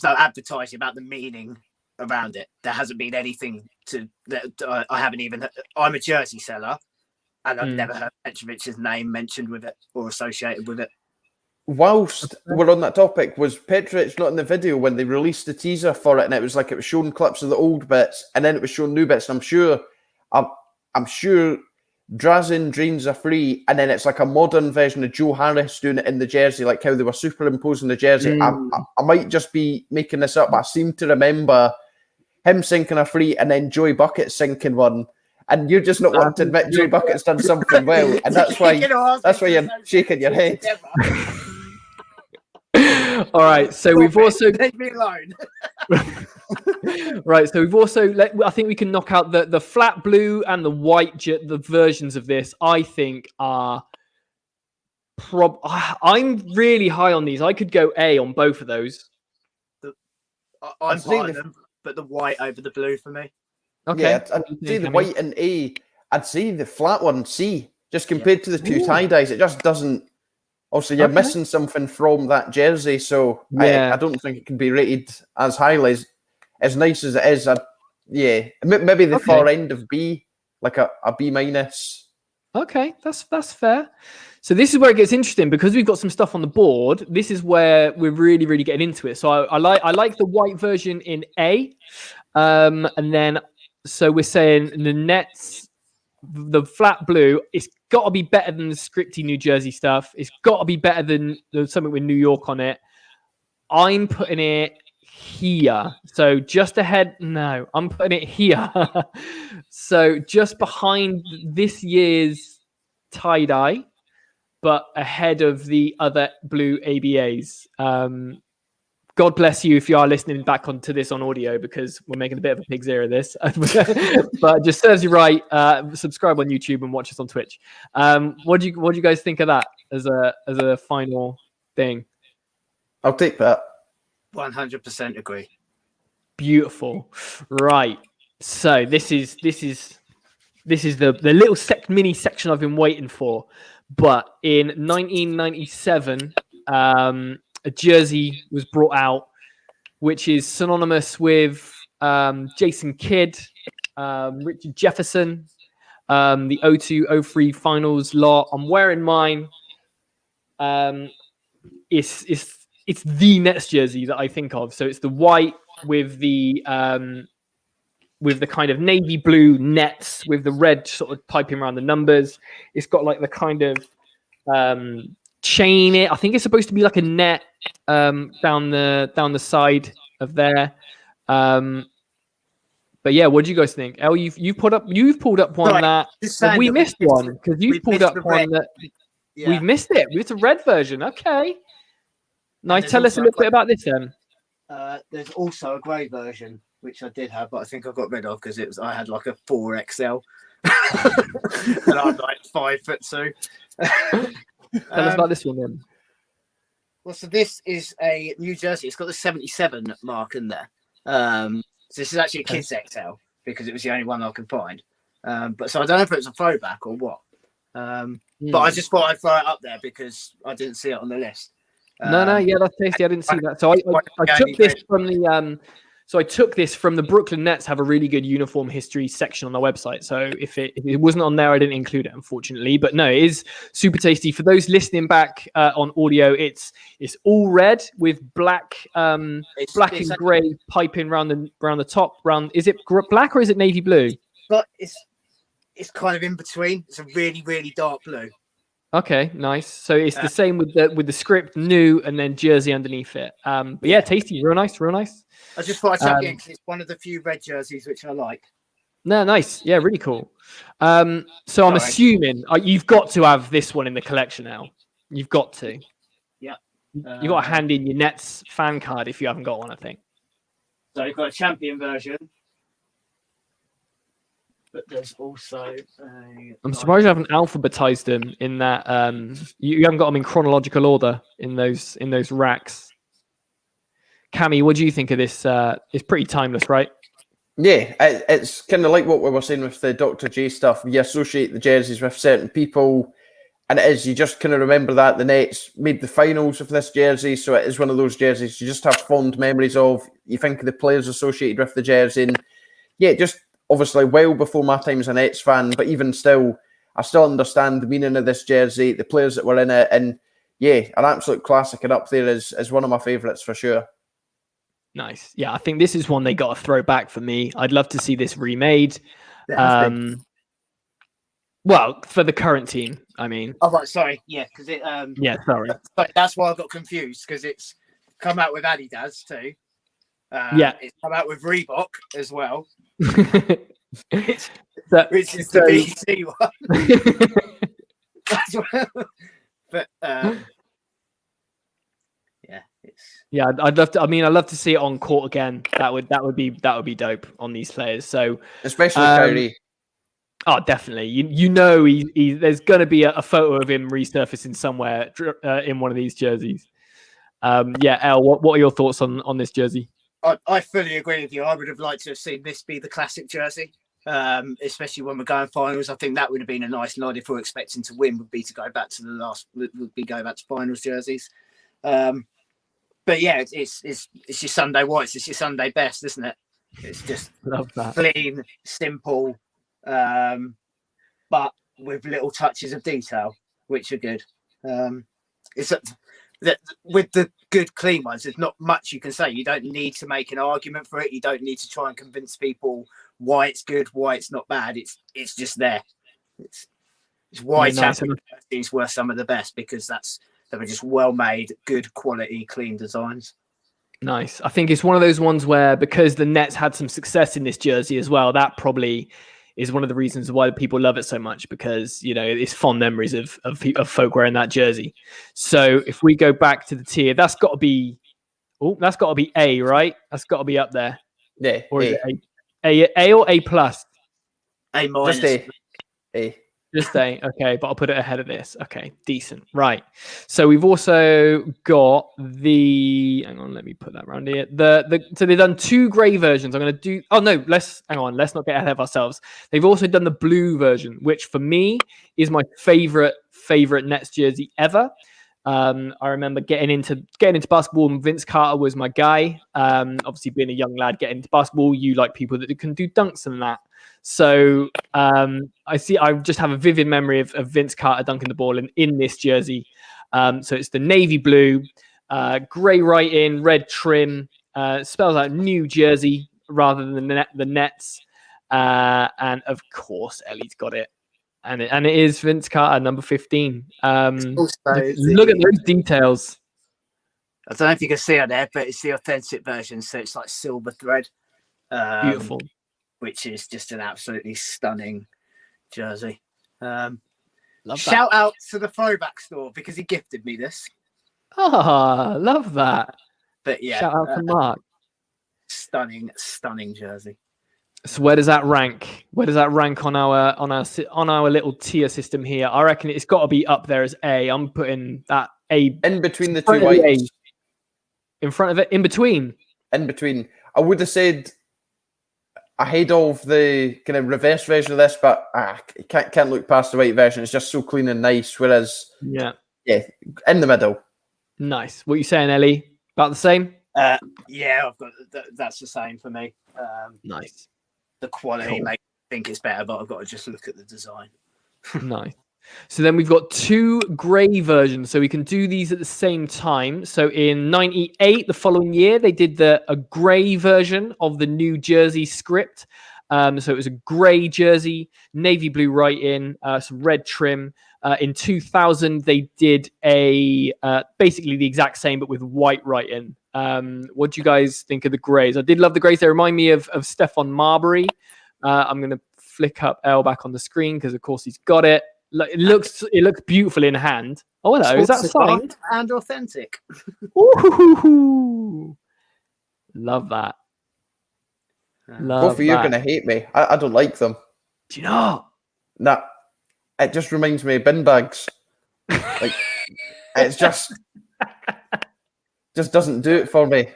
advertising about the meaning around it. There hasn't been anything I haven't even. I'm a jersey seller, and I've never heard Petrovic's name mentioned with it or associated with it. Whilst we're on that topic, was Petrovic not in the video when they released the teaser for it, and it was showing clips of the old bits, and then it was showing new bits? And I'm sure Drazen drains are free, and then it's like a modern version of Joe Harris doing it in the jersey, like how they were superimposing the jersey. I might just be making this up, but I seem to remember him sinking a free and then Joey Bucket sinking one. And you're just not wanting to admit Joey Bucket's done something well, and that's why you're shaking your head. All right, so we've also leave me alone. Right, so we've also I think we can knock out the flat blue and the white the versions of this. I think are I'm really high on these. I could go A on both of those. I'm high on them, but the white over the blue for me. Okay, yeah, I'd say the white and A. I'd say the flat one C. Just compared to the two tie-dyes, it just doesn't. Also, you're missing something from that jersey, so I don't think it can be rated as highly as nice as it is. Maybe the far end of B, like a B minus. Okay, that's fair. So this is where it gets interesting because we've got some stuff on the board. This is where we're really, really getting into it. So I like the white version in A, and then so we're saying the Nets the flat blue. It's got to be better than the scripty New Jersey stuff. It's got to be better than something with New York on it. I'm putting it here. So just ahead. No, I'm putting it here. So just behind this year's tie-dye, but ahead of the other blue ABAs. God bless you if you are listening back onto this on audio, because we're making a bit of a pig's ear of this. But it just serves you right. Subscribe on YouTube and watch us on Twitch. What do you guys think of that as a final thing? I'll take that. 100% agree. Beautiful. Right. So this is the little mini section I've been waiting for. But in 1997, a jersey was brought out, which is synonymous with Jason Kidd, Richard Jefferson, the 02-03 finals lot. I'm wearing mine. It's the Nets jersey that I think of. So it's the white with the kind of navy blue nets with the red sort of piping around the numbers. It's got like the kind of chain. I think it's supposed to be like a net down the side of there. But yeah, what do you guys think? El, you've pulled up one that we missed one, because you've pulled up one that we've missed it. It's a red version. Okay. Nice. Tell us a little bit about this then. There's also a grey version, which I did have, but I think I got rid of because I had like a 4XL and I'm like 5'2". Tell us about this one then. Well, so this is a New Jersey. It's got the 77 mark in there. So this is actually a kids XL because it was the only one I could find. But so I don't know if it was a throwback or what. But I just thought I'd throw it up there because I didn't see it on the list. No, yeah, that's tasty. I didn't see that. So I took this from the I took this from the Brooklyn Nets. Have a really good uniform history section on their website. So if it wasn't on there, I didn't include it, unfortunately. But no, it is super tasty. For those listening back on audio, it's all red with black and grey piping around the top. Is it black or is it navy blue? But it's kind of in between. It's a really, really dark blue. Okay, nice. So it's the same with the script, new, and then jersey underneath it. But yeah, tasty, real nice. I just thought I'd chuck it in because it's one of the few red jerseys which I like. No, nice. Yeah, really cool. So I'm assuming you've got to have this one in the collection now. You've got to. Yeah. You've got to hand in your Nets fan card if you haven't got one, I think. So you've got a champion version. But there's also I'm surprised you haven't alphabetized them in that. You haven't got them in chronological order in those racks. Cammy, what do you think of this? It's pretty timeless, right? Yeah, it's kind of like what we were saying with the Dr. J stuff. You associate the jerseys with certain people, and it is, you just kind of remember that the Nets made the finals of this jersey, so it is one of those jerseys you just have fond memories of. You think of the players associated with the jersey, and yeah, just obviously well before my time as a Nets fan, but even still, I still understand the meaning of this jersey, the players that were in it, and yeah, an absolute classic, and up there is one of my favourites for sure. Nice. Yeah, I think this is one they got to throw back for me. I'd love to see this remade. Well, for the current team, I mean. Oh, right, sorry. Yeah, because it... yeah, sorry. That's why I got confused, because it's come out with Adidas too. It's come out with Reebok as well. Which is the BC one. But yeah, I'd love to. I mean, I'd love to see it on court again. That would be dope on these players. So especially Kyrie. Oh, definitely. You know, there's going to be a photo of him resurfacing somewhere in one of these jerseys. Yeah, El, what are your thoughts on this jersey? I fully agree with you. I would have liked to have seen this be the classic jersey, especially when we're going finals. I think that would have been a nice nod if we're expecting to win. Would be to go back to go back to finals jerseys. But yeah, it's your Sunday whites. It's your Sunday best, isn't it? It's just love that. Clean, simple, but with little touches of detail, which are good. With the good clean ones, there's not much you can say. You don't need to make an argument for it. You don't need to try and convince people why it's good, why it's not bad. It's just there. It's why nice. champion jerseys were some of the best, because they were just well made, good quality, clean designs. Nice. I think it's one of those ones where, because the Nets had some success in this jersey as well, that probably is one of the reasons why people love it so much, because, you know, it's fond memories of folk wearing that jersey. So if we go back to the tier, that's got to be A, right? That's got to be up there. Yeah. Or is it A or A plus? A minus. Just A. Just A. Okay, but I'll put it ahead of this. Okay, decent. Right. So we've also got hang on, let me put that around here. So they've done 2 grey versions. I'm going to do. Oh no, let's not get ahead of ourselves. They've also done the blue version, which for me is my favorite Nets jersey ever. I remember getting into basketball, and Vince Carter was my guy. Obviously, being a young lad getting into basketball, you like people that can do dunks and that. So I just have a vivid memory of Vince Carter dunking the ball in this jersey. So it's the navy blue, grey writing, red trim, spells out New Jersey rather than the Nets. And of course, Ellie's got it. And it is Vince Carter, number 15. Look at those details. I don't know if you can see it there, but it's the authentic version. So it's like silver thread. Beautiful. Which is just an absolutely stunning jersey. Shout out to the throwback store, because he gifted me this. Oh, love that. But yeah, shout out to Mark. Stunning jersey. So where does that rank? Where does that rank on our little tier system here? I reckon it's got to be up there as A. I'm putting that A in between the 2 whites. In front of it, in between. In between. I would have said ahead of the kind of reverse version of this, but can't look past the white version. It's just so clean and nice. Whereas, yeah, in the middle. Nice. What are you saying, Ellie? About the same? Yeah, I've got that's the same for me. Nice. The quality makes me think it's better, but I've got to just look at the design. Nice. So then we've got 2 grey versions, so we can do these at the same time. So in 98, the following year, they did a grey version of the New Jersey script. So it was a grey jersey, navy blue writing, some red trim. In 2000, they did basically the exact same, but with white writing. What do you guys think of the greys? I did love the greys. They remind me of Stephon Marbury. I'm going to flick up L back on the screen because, of course, he's got it. It looks beautiful in hand. Oh, hello. Is that signed? And authentic. Ooh, love that. Both of you are going to hate me. I don't like them. Do you not? Nah. It just reminds me of bin bags. Like, it's just doesn't do it for me.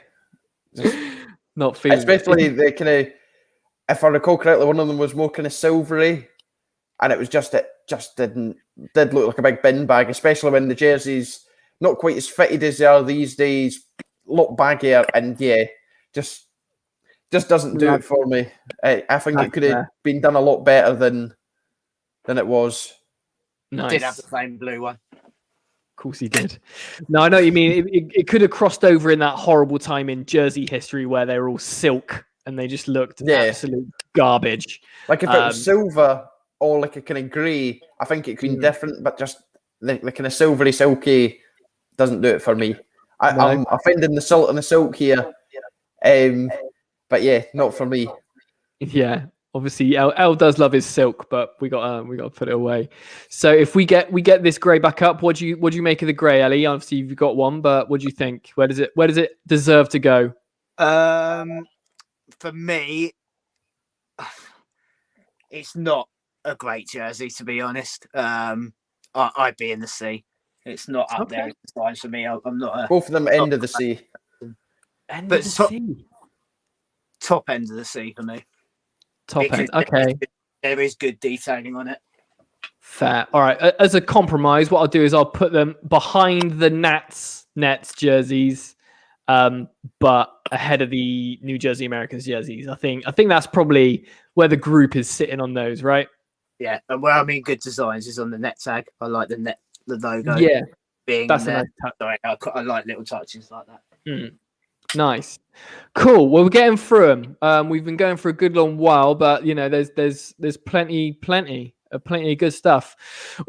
Not feeling especially the kind of, if I recall correctly, one of them was more kind of silvery, and it just did look like a big bin bag, especially when the jerseys not quite as fitted as they are these days, look baggier, and just doesn't do it for me. I think it could have been done a lot better than it was. Nice. I did have the same blue one. Of course he did. No, I know what you mean. It could have crossed over in that horrible time in jersey history where they were all silk and they just looked absolute garbage. Like if it was silver or like a kind of grey, I think it could be different, but just the kind of silvery, silky doesn't do it for me. I'm offending the salt and the silk here. But yeah, not for me. Yeah. Obviously, L does love his silk, but we got to put it away. So if we get this grey back up, what do you make of the grey, Ellie? Obviously, you've got one, but what do you think? Where does it deserve to go? For me, it's not a great jersey, to be honest. I'd be in the C. It's not up there in design for me. I'm not. Both of them end of the C. Top end of the C for me. Top end. Okay. There is good detailing on it. Fair. All right. As a compromise, what I'll do is I'll put them behind the Nets jerseys, but ahead of the New Jersey Americans jerseys. I think that's probably where the group is sitting on those, right? Yeah. And where I mean good designs is on the net tag. I like the logo. Yeah. Being that's there. A nice touch. I like little touches like that. Mm. Nice, cool. Well, we're getting through them. We've been going for a good long while, but there's plenty. Plenty of good stuff.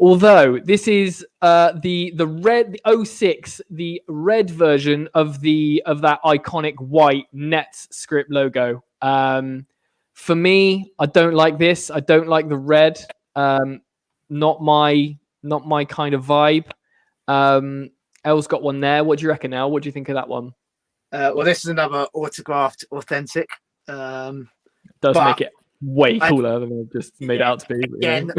Although this is the red, the 06, the red version of that iconic white Nets script logo. For me, I don't like this. I don't like the red. Not my kind of vibe. Elle's got one there. What do you reckon, Elle? What do you think of that one? Well, this is another autographed authentic. Does make it way cooler than it just made it out to be. Again,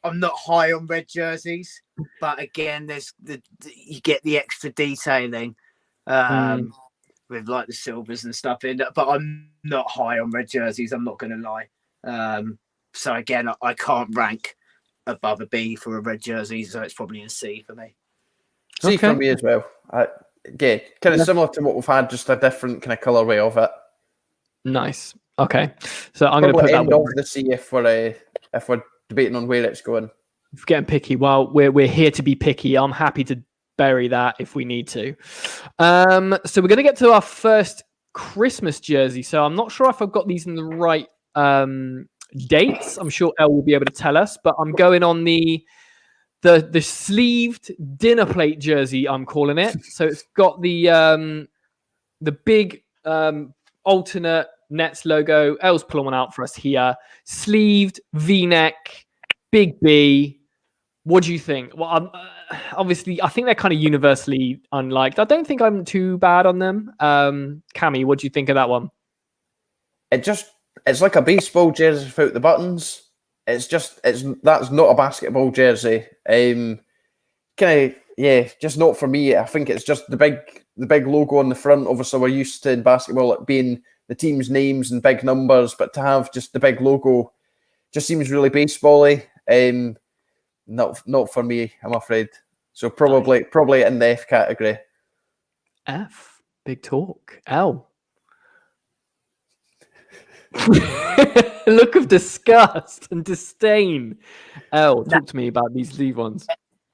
I'm not high on red jerseys, but again, there's you get the extra detailing with like the silvers and stuff in it. But I'm not high on red jerseys. I'm not going to lie. So again, I can't rank above a B for a red jersey, so it's probably a C for me. C for me as well. Again, kind of similar to what we've had, just a different kind of colourway of it. Nice. Okay, so I'm going to put that end off the C if we're debating on where it's going. If getting picky, well, we're here to be picky. I'm happy to bury that if we need to. So we're going to get to our first Christmas jersey. So I'm not sure if I've got these in the right dates. I'm sure Elle will be able to tell us, but I'm going on the sleeved dinner plate jersey, I'm calling it. So it's got the big alternate Nets logo. Elle's pulling one out for us here. Sleeved V-neck, big B. What do you think? Well, obviously, I think they're kind of universally unliked. I don't think I'm too bad on them. Cammy, what do you think of that one? It's like a baseball jersey without the buttons. That's not a basketball jersey. Just not for me. I think it's just the big logo on the front. Obviously, we're used to in basketball it being the team's names and big numbers, but to have just the big logo just seems really baseball-y. Not for me, I'm afraid. So probably in the F category. F, big talk. L. Look of disgust and disdain. L, talk to me about these lead ones.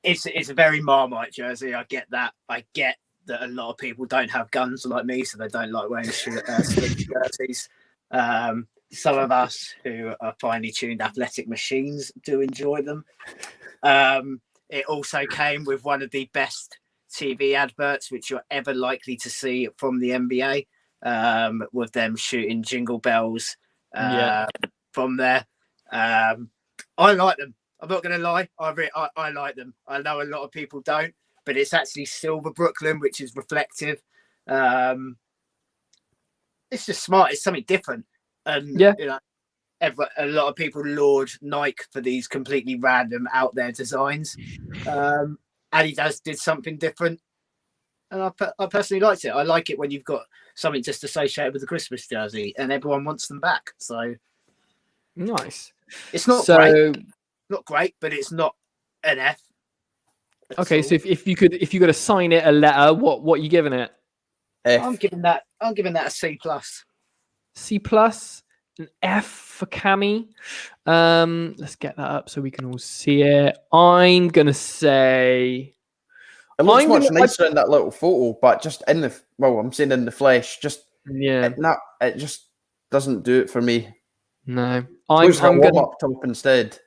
It's a very Marmite jersey. I get that. I get that a lot of people don't have guns like me, so they don't like wearing sleeve jerseys. Some of us who are finely tuned athletic machines do enjoy them. It also came with one of the best TV adverts which you're ever likely to see from the NBA, with them shooting jingle bells from there. I like them. I'm not going to lie. I like them. I know a lot of people don't, but it's actually silver Brooklyn, which is reflective. It's just smart. It's something different. And, a lot of people laud Nike for these completely random out there designs. Adidas did something different. And I personally liked it. I like it when you've got something just associated with the Christmas jersey and everyone wants them back. So nice. It's not great, but it's not an F. Okay, so if you could assign it a letter, what are you giving it? F. I'm giving that a C+. C+, an F for Cammy. Let's get that up so we can all see it. I'm gonna say it looks much nicer in that little photo, but just in the flesh, it just doesn't do it for me. No, I'm gonna up top instead.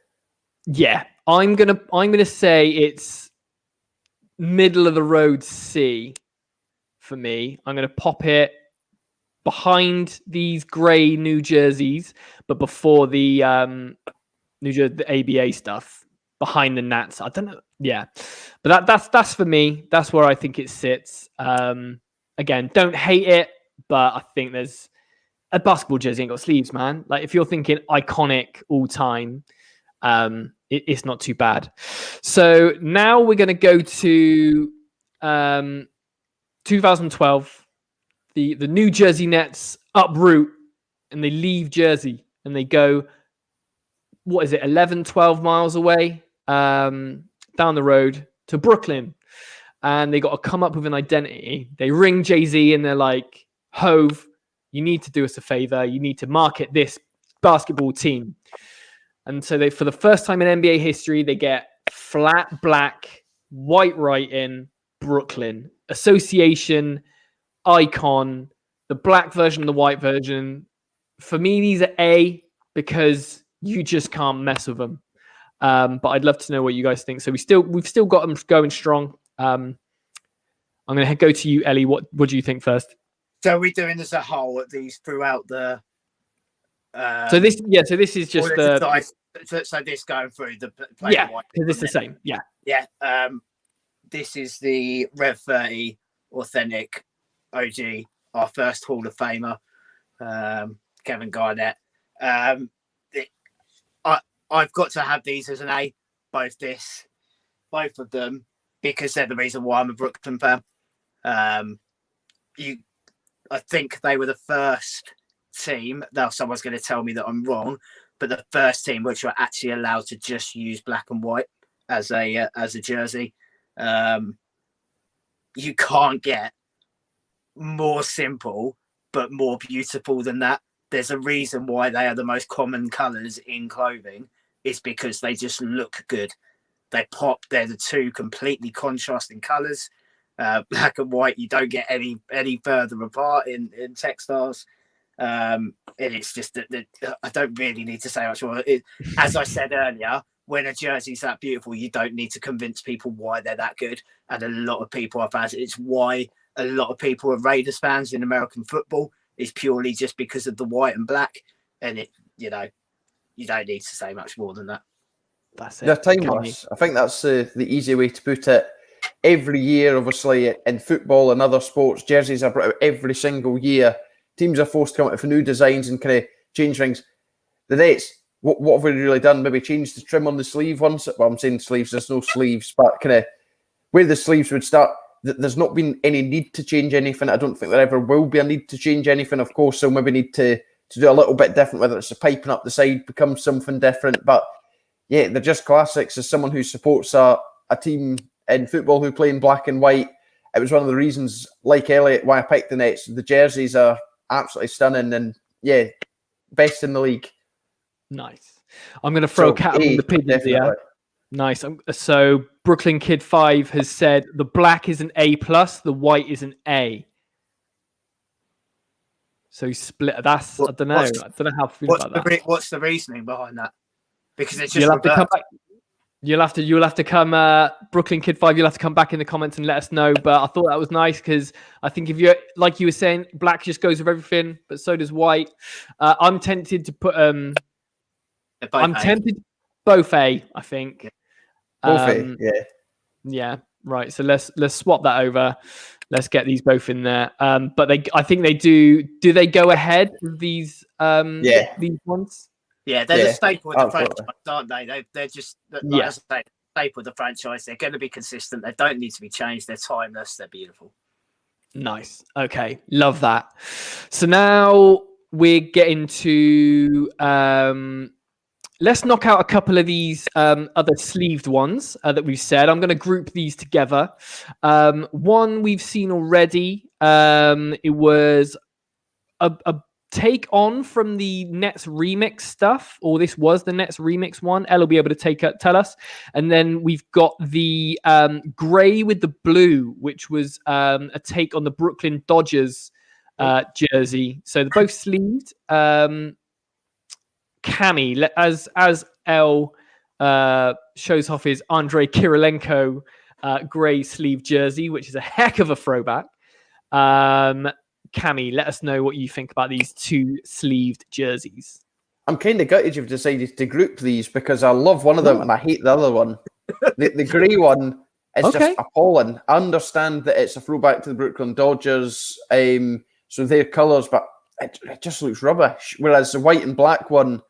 Yeah, I'm gonna say it's middle of the road C for me. I'm gonna pop it behind these grey New Jerseys, but before the the ABA stuff, behind the Nats. I don't know. Yeah, but that's for me. That's where I think it sits. Again, don't hate it, but I think there's a basketball jersey ain't got sleeves, man. Like if you're thinking iconic all time, it's not too bad. So now we're going to go to 2012. The New Jersey Nets uproot and they leave Jersey and they go, 11, 12 miles away down the road to Brooklyn. And they got to come up with an identity. They ring Jay-Z and they're like, Hove, you need to do us a favor. You need to market this basketball team. And so for the first time in NBA history, they get flat black, white writing, Brooklyn. Association, icon, the black version, the white version. For me, these are A because you just can't mess with them. But I'd love to know what you guys think. So we've still got them going strong. I'm going to go to you, Ellie. What do you think first? So we're doing as a whole at these throughout the. So this is just the. So this going through the. Yeah, because it's the same. Yeah. Yeah. This is the Rev 30 Authentic OG, our first Hall of Famer, Kevin Garnett. I've got to have these as an A, both of them, because they're the reason why I'm a Brooklyn fan. I think they were the first team. Now someone's going to tell me that I'm wrong, but the first team which were actually allowed to just use black and white as a jersey. You can't get more simple but more beautiful than that. There's a reason why they are the most common colors in clothing. It's because they just look good. They pop. They're the two completely contrasting colors. Black and white, you don't get any further apart in textiles. And it's just that I don't really need to say much more. As I said earlier, when a jersey's that beautiful, you don't need to convince people why they're that good. And a lot of people are fans. It's why a lot of people are Raiders fans in American football. Is purely just because of the white and black. And you don't need to say much more than that. That's it. They're timeless. I think that's the easy way to put it. Every year, obviously, in football and other sports, jerseys are brought out every single year. Teams are forced to come up with new designs and kind of change things. The Nets, what have we really done? Maybe change the trim on the sleeve once. Well, I'm saying sleeves, there's no sleeves, but kind of where the sleeves would start, there's not been any need to change anything. I don't think there ever will be a need to change anything, of course. So maybe need to do a little bit different, whether it's the piping up the side becomes something different. But yeah, they're just classics. As someone who supports a team in football who play in black and white, it was one of the reasons, like Elliott, why I picked the Nets. The jerseys are absolutely stunning and, yeah, best in the league. Nice. I'm going to throw cattle in the pigeons here. Nice. So Brooklyn Kid 5 has said the black is an A+, the white is an A. So split. That's I don't know. I don't know how I feel about that. What's the reasoning behind that? Because it's just you'll have to come back. You'll have to come, Brooklyn Kid 5. You'll have to come back in the comments and let us know. But I thought that was nice because I think if you're like you were saying, black just goes with everything, but so does white. I'm tempted to put tempted both A. I think both A. Yeah. Yeah. Right. So let's swap that over. Let's get these both in there. But I think they do. Do they go ahead with these? These ones. Yeah, they're the staple of the franchise, aren't they? They're just, like I say, staple of the franchise. They're going to be consistent. They don't need to be changed. They're timeless. They're beautiful. Nice. Okay, love that. So now we're getting to let's knock out a couple of these other sleeved ones that we've said. I'm going to group these together. One we've seen already. It was a take on from the Nets remix stuff, or this was the Nets remix one. Elle will be able to tell us. And then we've got the grey with the blue, which was a take on the Brooklyn Dodgers jersey. So they're both sleeved. Cami, as Elle shows off his Andrei Kirilenko grey sleeve jersey, which is a heck of a throwback. Cami, let us know what you think about these two sleeved jerseys. I'm kind of gutted you've decided to group these because I love one of them and I hate the other one. The grey one is just appalling. I understand that it's a throwback to the Brooklyn Dodgers, so their colours, but it just looks rubbish. Whereas the white and black one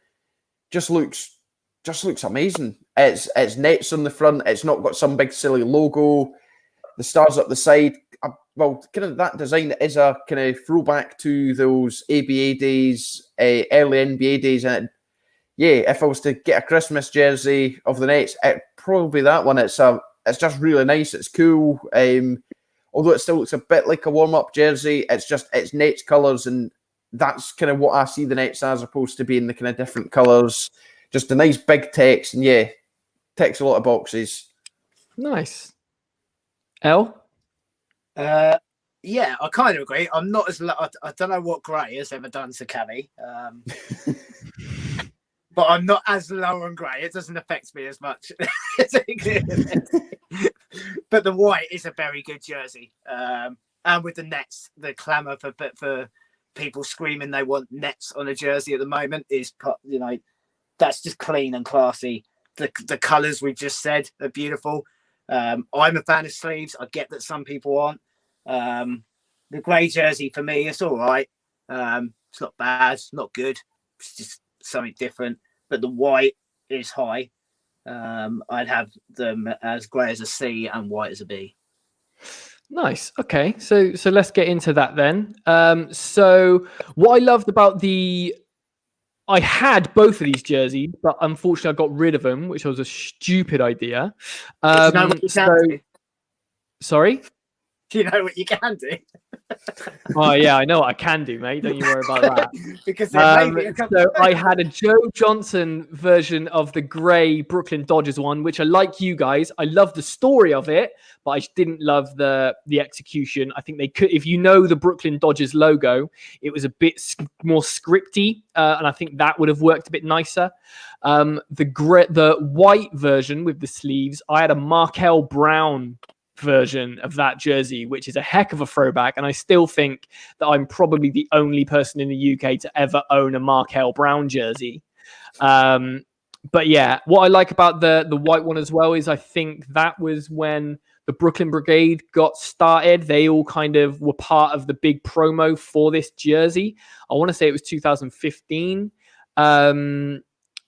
just looks amazing. It's Nets on the front. It's not got some big silly logo. The stars up the side. Well, kind of that design is a kind of throwback to those ABA days, early NBA days. And if I was to get a Christmas jersey of the Nets, it'd probably be that one. It's just really nice. It's cool. Although it still looks a bit like a warm-up jersey, it's Nets colours, and that's kind of what I see the Nets as opposed to being the kind of different colours. Just a nice big text, and ticks a lot of boxes. Nice. Elle? I kind of agree. I'm not as I don't know what grey has ever done to Cami. but I'm not as low on grey. It doesn't affect me as much. But the white is a very good jersey. And with the nets, the clamour for people screaming they want nets on a jersey at the moment is, that's just clean and classy. The colours we just said are beautiful. I'm a fan of sleeves. I get that some people aren't. The grey jersey for me, it's all right. It's not bad, it's not good. It's just something different. But the white is high. I'd have them as grey as a C and white as a B. Nice. Okay, so let's get into that then. So what I loved about I had both of these jerseys, but unfortunately I got rid of them, which was a stupid idea. Sorry? Do you know what you can do? Oh yeah, I know what I can do, mate. Don't you worry about that. Because there may be a couple so I had a Joe Johnson version of the grey Brooklyn Dodgers one, which I like you guys. I love the story of it, but I just didn't love the execution. I think they could, if you know the Brooklyn Dodgers logo, it was a bit more scripty, and I think that would have worked a bit nicer. The white version with the sleeves, I had a Markel Brown version of that jersey, which is a heck of a throwback, and I still think that I'm probably the only person in the UK to ever own a Markel Brown jersey. But yeah, what I like about the white one as well is I think that was when the Brooklyn Brigade got started. They all kind of were part of the big promo for this jersey. I want to say it was 2015. And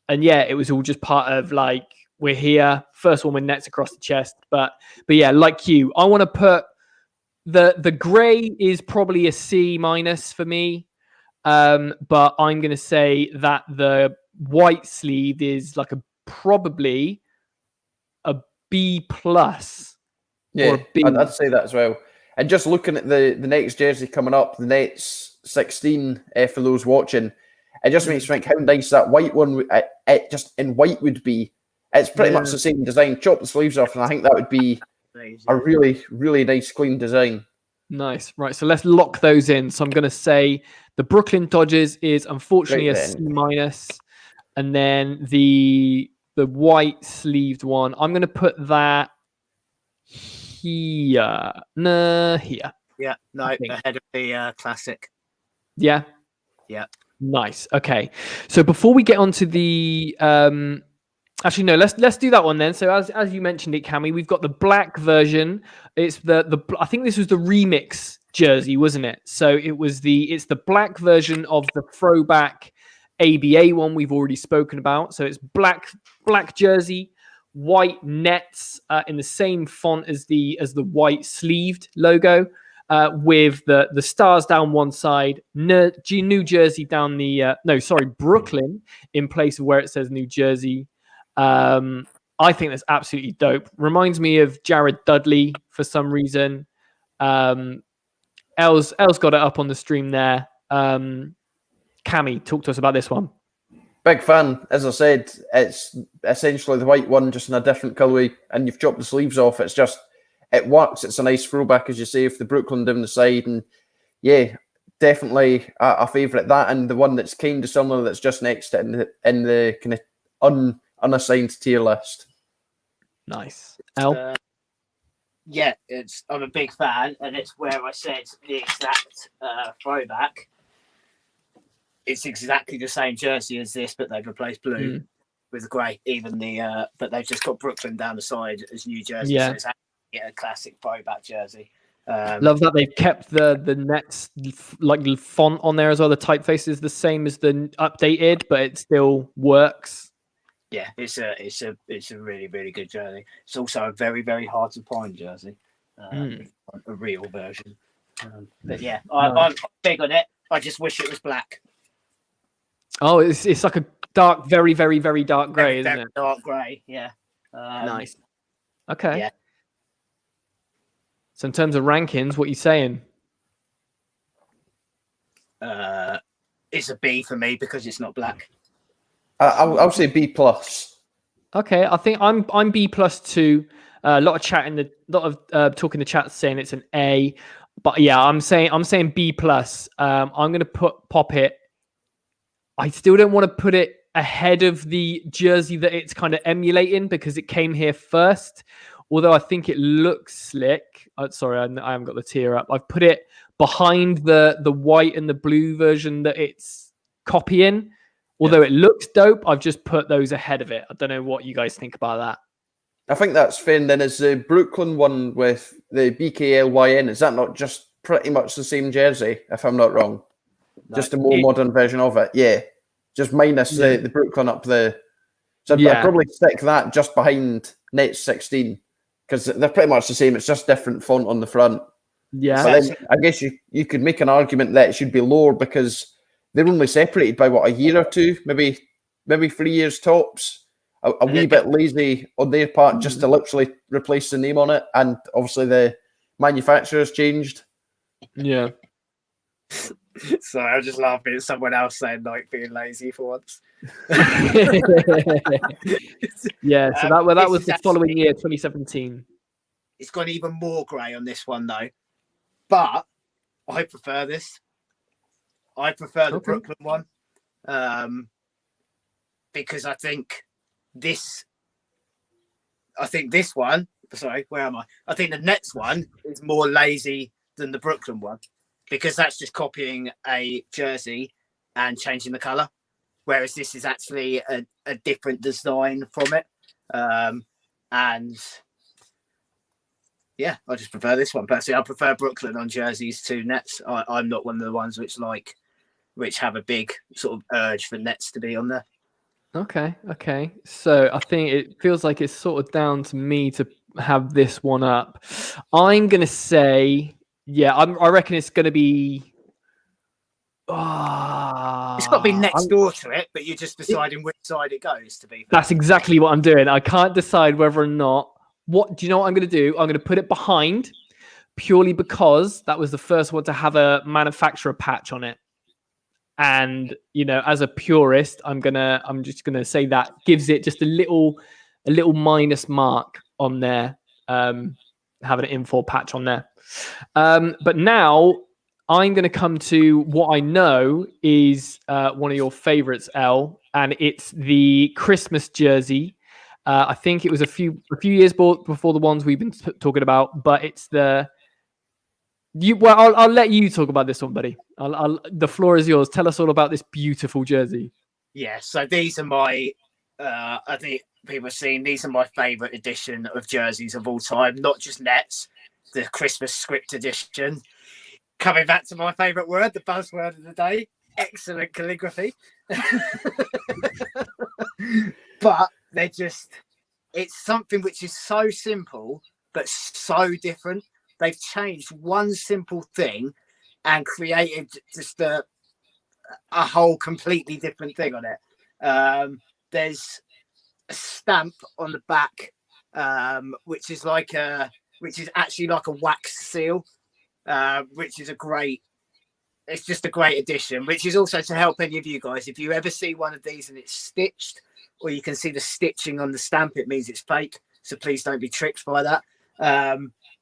yeah, it was all just part of like, we're here, first one with nets across the chest. But yeah, like you, I want to put the grey is probably a C- for me. But I'm going to say that the white sleeve is like probably a B+. Yeah, I'd say that as well. And just looking at the next jersey coming up, the Nets 16, for those watching, it just makes me think how nice that white one, it just in white would be. It's pretty much the same design. Chop the sleeves off, and I think that would be a really, really nice, clean design. Nice. Right, so let's lock those in. So I'm going to say the Brooklyn Dodgers is unfortunately a C-, and then the white sleeved one, I'm going to put that here. Here. Yeah, no, ahead of the classic. Yeah? Yeah. Nice. Okay. So before we get on to the... Actually, no. Let's do that one then. So as you mentioned it, Cammy, we've got the black version. It's the I think this was the remix jersey, wasn't it? So it's the black version of the throwback ABA one we've already spoken about. So it's black jersey, white nets in the same font as the white sleeved logo, with the stars down one side, New Jersey down Brooklyn in place of where it says New Jersey. I think that's absolutely dope. Reminds me of Jared Dudley for some reason. El's got it up on the stream there. Cammy, talk to us about this one. Big fan. As I said, it's essentially the white one, just in a different colourway, and you've chopped the sleeves off. It's just, it works. It's a nice throwback, as you say, with the Brooklyn down the side. And yeah, definitely a favourite. That and the one that's kind of similar, that's just next to it in the kind of unassigned tier list. Nice. El? Yeah, I'm a big fan, and it's where I said the exact throwback. It's exactly the same jersey as this, but they've replaced blue with grey. But they've just got Brooklyn down the side as New Jersey. Yeah. So it's actually a classic throwback jersey. Love that they've kept the Nets like font on there as well. The typeface is the same as the updated, but it still works. Yeah, it's a really, really good jersey. It's also a very, very hard to find jersey, a real version. But yeah, I'm big on it. I just wish it was black. Oh, it's like a dark, very, very, very dark grey, isn't it? Dark grey, yeah. Nice. Okay. Yeah. So in terms of rankings, what are you saying? It's a B for me because it's not black. I'll say B+. Okay, I think I'm B+ too. A lot of chat talk in the chat saying it's an A, but yeah, I'm saying B+. I'm gonna pop it. I still don't want to put it ahead of the jersey that it's kind of emulating because it came here first. Although I think it looks slick. Sorry, I haven't got the tier up. I've put it behind the white and the blue version that it's copying. Although it looks dope, I've just put those ahead of it. I don't know what you guys think about that. I think that's fair. And then is the Brooklyn one with the BKLYN, is that not just pretty much the same jersey, if I'm not wrong? No, just a more modern version of it. Yeah. Just minus the Brooklyn up the... So I'd probably stick that just behind Nets 16 because they're pretty much the same. It's just different font on the front. Yeah. But then I guess you could make an argument that it should be lower because they're only separated by, what, a year or two? Maybe 3 years tops. A wee bit lazy on their part just to literally replace the name on it. And obviously the manufacturer's changed. Yeah. So I was just laughing at someone else saying like being lazy for once. Yeah, so that was the following year, 2017. It's got even more grey on this one though. But I prefer this. I prefer the Brooklyn one. Because I think this one, sorry, where am I? I think the next one is more lazy than the Brooklyn one because that's just copying a jersey and changing the colour. Whereas this is actually a different design from it. And yeah, I just prefer this one personally. I prefer Brooklyn on jerseys to Nets. I'm not one of the ones which have a big sort of urge for Nets to be on there. Okay. So I think it feels like it's sort of down to me to have this one up. I'm going to say, I reckon it's going to be... it's got to be next door to it, but you're just deciding which side it goes, to be fair. That's exactly what I'm doing. I can't decide whether or not... Do you know what I'm going to do? I'm going to put it behind purely because that was the first one to have a manufacturer patch on it. And, as a purist, I'm just gonna say that gives it just a little minus mark on there, having an M4 patch on there. But now I'm gonna come to what I know is one of your favorites, El, and it's the Christmas jersey. I think it was a few years before the ones we've been talking about, but it's the... I'll let you talk about this one, buddy. The floor is yours. Tell us all about this beautiful jersey. Yeah, so these are my, I think people have seen, these are my favourite edition of jerseys of all time, not just Nets, the Christmas script edition. Coming back to my favourite word, the buzzword of the day, excellent calligraphy. But it's something which is so simple, but so different. They've changed one simple thing and created just a whole completely different thing on it. There's a stamp on the back, which is actually like a wax seal, which is it's just a great addition, which is also to help any of you guys. If you ever see one of these and it's stitched, or you can see the stitching on the stamp, it means it's fake. So please don't be tricked by that.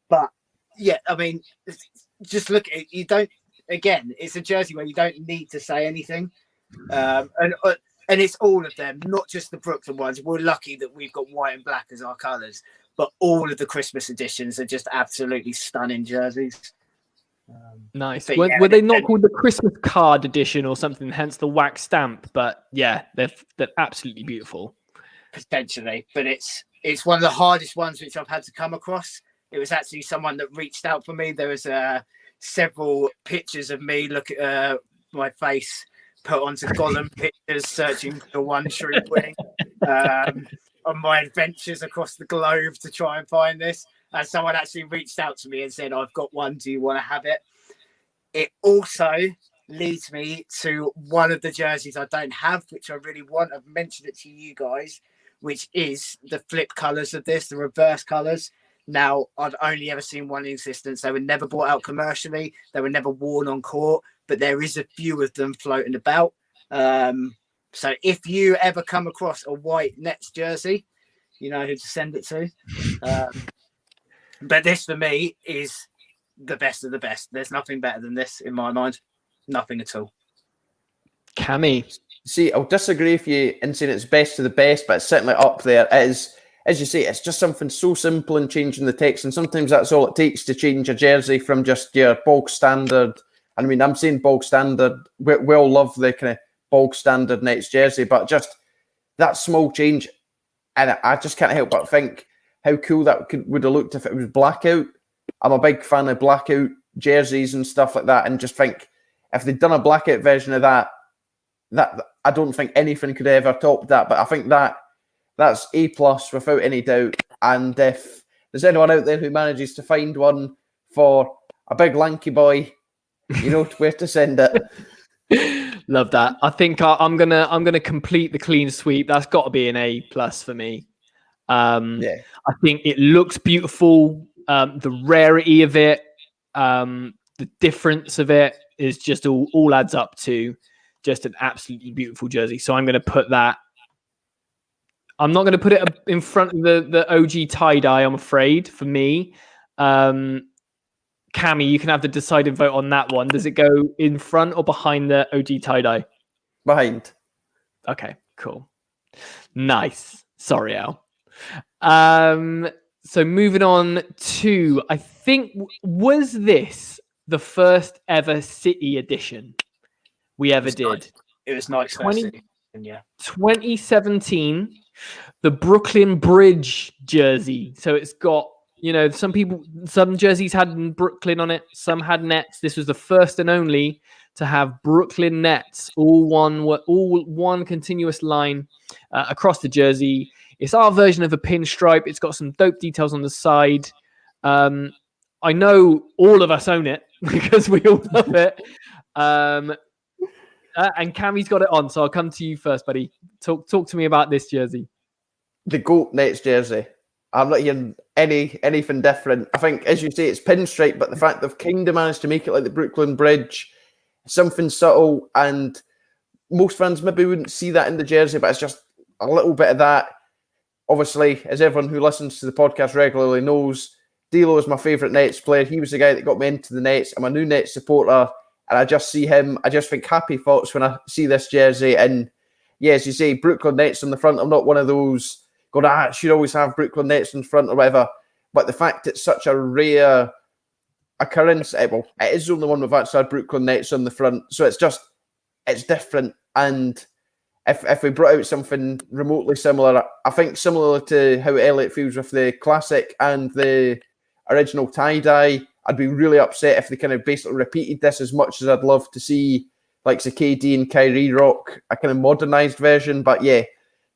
But yeah, I mean, just look at it. It's a jersey where you don't need to say anything. And it's all of them, not just the Brooklyn ones. We're lucky that we've got white and black as our colours, but all of the Christmas editions are just absolutely stunning jerseys. Nice. Were they not called the Christmas card edition or something, hence the wax stamp? But yeah, they're absolutely beautiful. Potentially, but it's one of the hardest ones which I've had to come across. It was actually someone that reached out for me. There was several pictures of me look at my face put onto Gollum pictures, searching for one true winning on my adventures across the globe to try and find this. And someone actually reached out to me and said, "I've got one. Do you want to have it?" It also leads me to one of the jerseys I don't have, which I really want. I've mentioned it to you guys, which is the flip colours of this, the reverse colours. Now, I've only ever seen one in existence. They were never brought out commercially. They were never worn on court, but there is a few of them floating about. So if you ever come across a white Nets jersey, you know who to send it to. But this, for me, is the best of the best. There's nothing better than this in my mind. Nothing at all. Cammy. See, I'll disagree with you in saying it's best of the best, but it's certainly up there. It is, as you say, it's just something so simple in changing the text, and sometimes that's all it takes to change a jersey from just your bog standard. I mean, I'm saying bog standard. We all love the kind of bog standard Nets jersey, but just that small change, and I just can't help but think how cool that would have looked if it was blackout. I'm a big fan of blackout jerseys and stuff like that, and just think if they'd done a blackout version of that I don't think anything could ever top that. But I think that's A+ without any doubt. And if there's anyone out there who manages to find one for a big lanky boy, you know where to send it. Love that. I think I'm gonna complete the clean sweep. That's got to be an A+ for me. I think it looks beautiful. The rarity of it, the difference of it is just all adds up to just an absolutely beautiful jersey. So I'm going to put that. I'm not going to put it in front of the OG tie-dye, I'm afraid, for me. Cammy, you can have the deciding vote on that one. Does it go in front or behind the OG tie-dye? Behind. Okay, cool. Nice. Sorry, Al. So moving on to, I think, was this the first ever City edition we ever did? It was Nike's first edition, yeah. 2017, the Brooklyn Bridge jersey. So it's got, some jerseys had Brooklyn on it, some had Nets. This was the first and only to have Brooklyn Nets, all one continuous line across the jersey. It's our version of a pinstripe. It's got some dope details on the side. I know all of us own it because we all love it. And Cammy's got it on, so I'll come to you first, buddy. Talk to me about this jersey. The GOAT Nets jersey. I'm not hearing anything different. I think, as you say, it's pinstripe, but the fact they've kind of managed to make it like the Brooklyn Bridge, something subtle, and most fans maybe wouldn't see that in the jersey, but it's just a little bit of that. Obviously, as everyone who listens to the podcast regularly knows, D'Lo is my favourite Nets player. He was the guy that got me into the Nets. I'm a new Nets supporter, and I just see him. I just think happy thoughts when I see this jersey. And yeah, as you say, Brooklyn Nets on the front. I'm not one of those going, it should always have Brooklyn Nets in front or whatever. But the fact it's such a rare occurrence, it is the only one we've actually had Brooklyn Nets on the front. So it's different. And if we brought out something remotely similar, I think similar to how Elliott feels with the classic and the original tie-dye, I'd be really upset if they kind of basically repeated this, as much as I'd love to see like the KD and Kyrie rock a kind of modernised version. But yeah,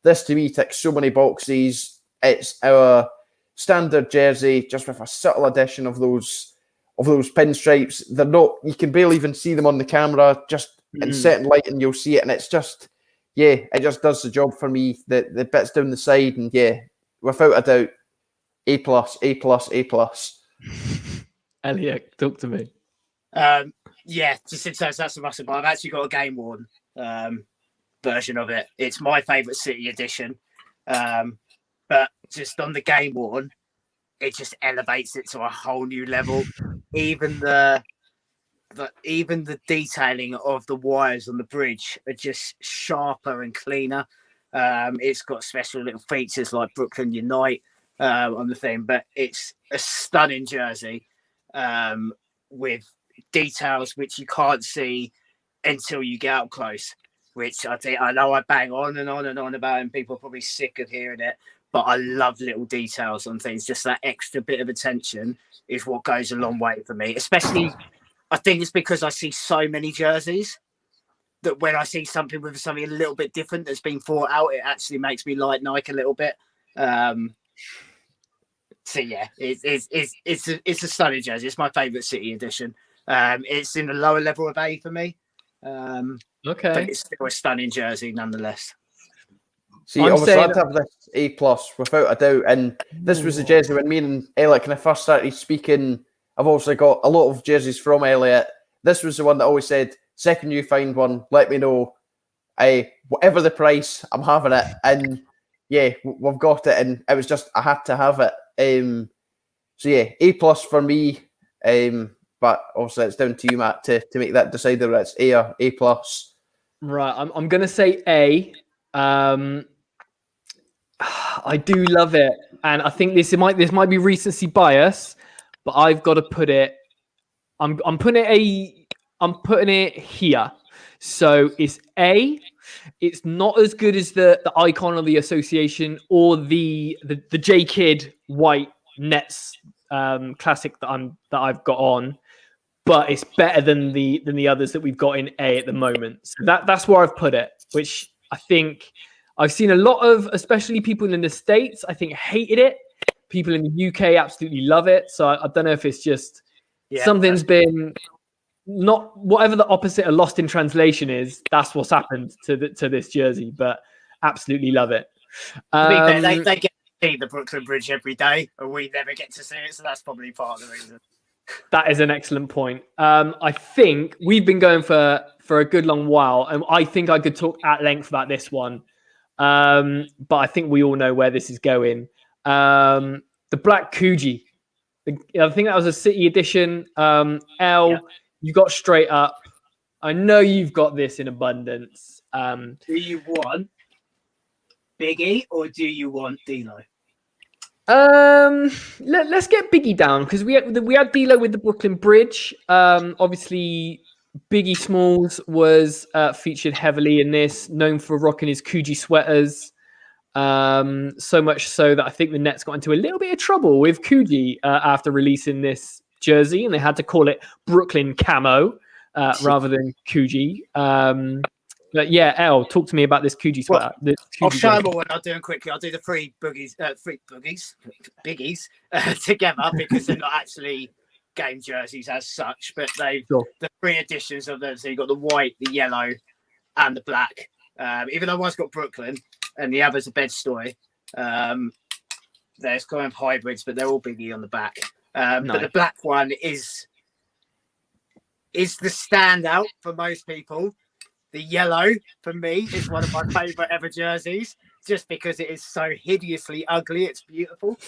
this to me ticks so many boxes. It's our standard jersey, just with a subtle addition of those pinstripes. They're not, you can barely even see them on the camera, just in certain lighting you'll see it, and it's just, yeah, it just does the job for me. The bits down the side, and yeah, without a doubt, A+, A+, A+. Elliot, talk to me. Yeah, just in terms that's a massive. But I've actually got a game worn version of it. It's my favourite City edition, but just on the game worn, it just elevates it to a whole new level. Even the detailing of the wires on the bridge are just sharper and cleaner. It's got special little features like Brooklyn Unite on the thing, but it's a stunning jersey with details which you can't see until you get up close, which I know I bang on and on and on about, and people are probably sick of hearing it, but I love little details on things. Just that extra bit of attention is what goes a long way for me, especially. I think it's because I see so many jerseys that when I see something with something a little bit different that's been thought out, it actually makes me like Nike a little bit. So yeah, it's a stunning jersey. It's my favourite City edition. It's in the lower level of A for me. Okay, but it's still a stunning jersey nonetheless. See, obviously I'd have this A+ without a doubt, and this was the jersey when me and Elliott kind of first started speaking. I've also got a lot of jerseys from Elliott. This was the one that always said, second you find one, let me know. Whatever the price, I'm having it. And yeah, we've got it. And it was just, I had to have it. So yeah, A+ for me. But obviously it's down to you, Matt, to make that decide whether it's A or A+. Right, I'm gonna say A. I do love it, and I think this might be recency bias, but I've got to put it. I'm putting it here. So it's A. It's not as good as the icon of the association or the J Kidd white Nets classic that I've got on, but it's better than the others that we've got in A at the moment. So that's where I've put it, which I think I've seen a lot of, especially people in the States, I think hated it. People in the UK absolutely love it. So I don't know if it's just something's been not whatever the opposite of lost in translation is. That's what's happened to this jersey, but absolutely love it. They get to see the Brooklyn Bridge every day, and we never get to see it, so that's probably part of the reason. That is an excellent point. I think we've been going for a good long while, and I think I could talk at length about this one. But I think we all know where this is going. The Black Coogee. I think that was a City edition. You got straight up. I know you've got this in abundance. Do you want Biggie or do you want D'Lo? Let's get Biggie down because we had D'Lo with the Brooklyn Bridge. Obviously, Biggie Smalls was featured heavily in this, known for rocking his Coogee sweaters. So much so that I think the Nets got into a little bit of trouble with Coogee after releasing this jersey, and they had to call it Brooklyn Camo rather than Coogee. But yeah, El, talk to me about this Coogee sweater. I'll show them all when I'll do them quickly. I'll do the three biggies together because they're not actually game jerseys as such, but the three editions of them. So you've got the white, the yellow, and the black. Even though one's got Brooklyn and the other's a Bed-Stuy, there's kind of hybrids, but they're all Biggie on the back. But the black one is the standout for most people. The yellow, for me, is one of my favourite ever jerseys, just because it is so hideously ugly. It's beautiful.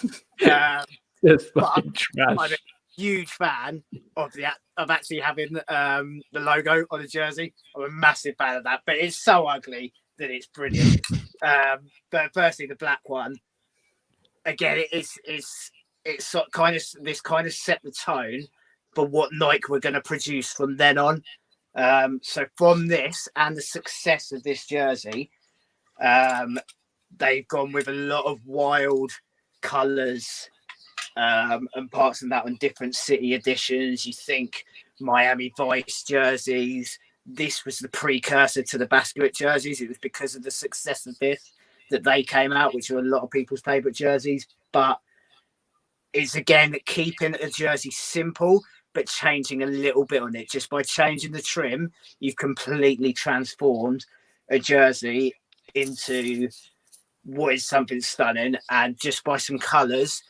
It's fucking trash. I'm a huge fan of actually having the logo on the jersey. I'm a massive fan of that, but it's so ugly that it's brilliant. But firstly, the black one, again, it's kind of set the tone for what Nike were going to produce from then on. So from this and the success of this jersey, they've gone with a lot of wild colours and parts of that on different City editions. You think Miami Vice jerseys. This was the precursor to the Basket jerseys. It was because of the success of this that they came out, which are a lot of people's favourite jerseys. But it's, again, keeping a jersey simple but changing a little bit on it. Just by changing the trim, you've completely transformed a jersey into what is something stunning. And just by some colours,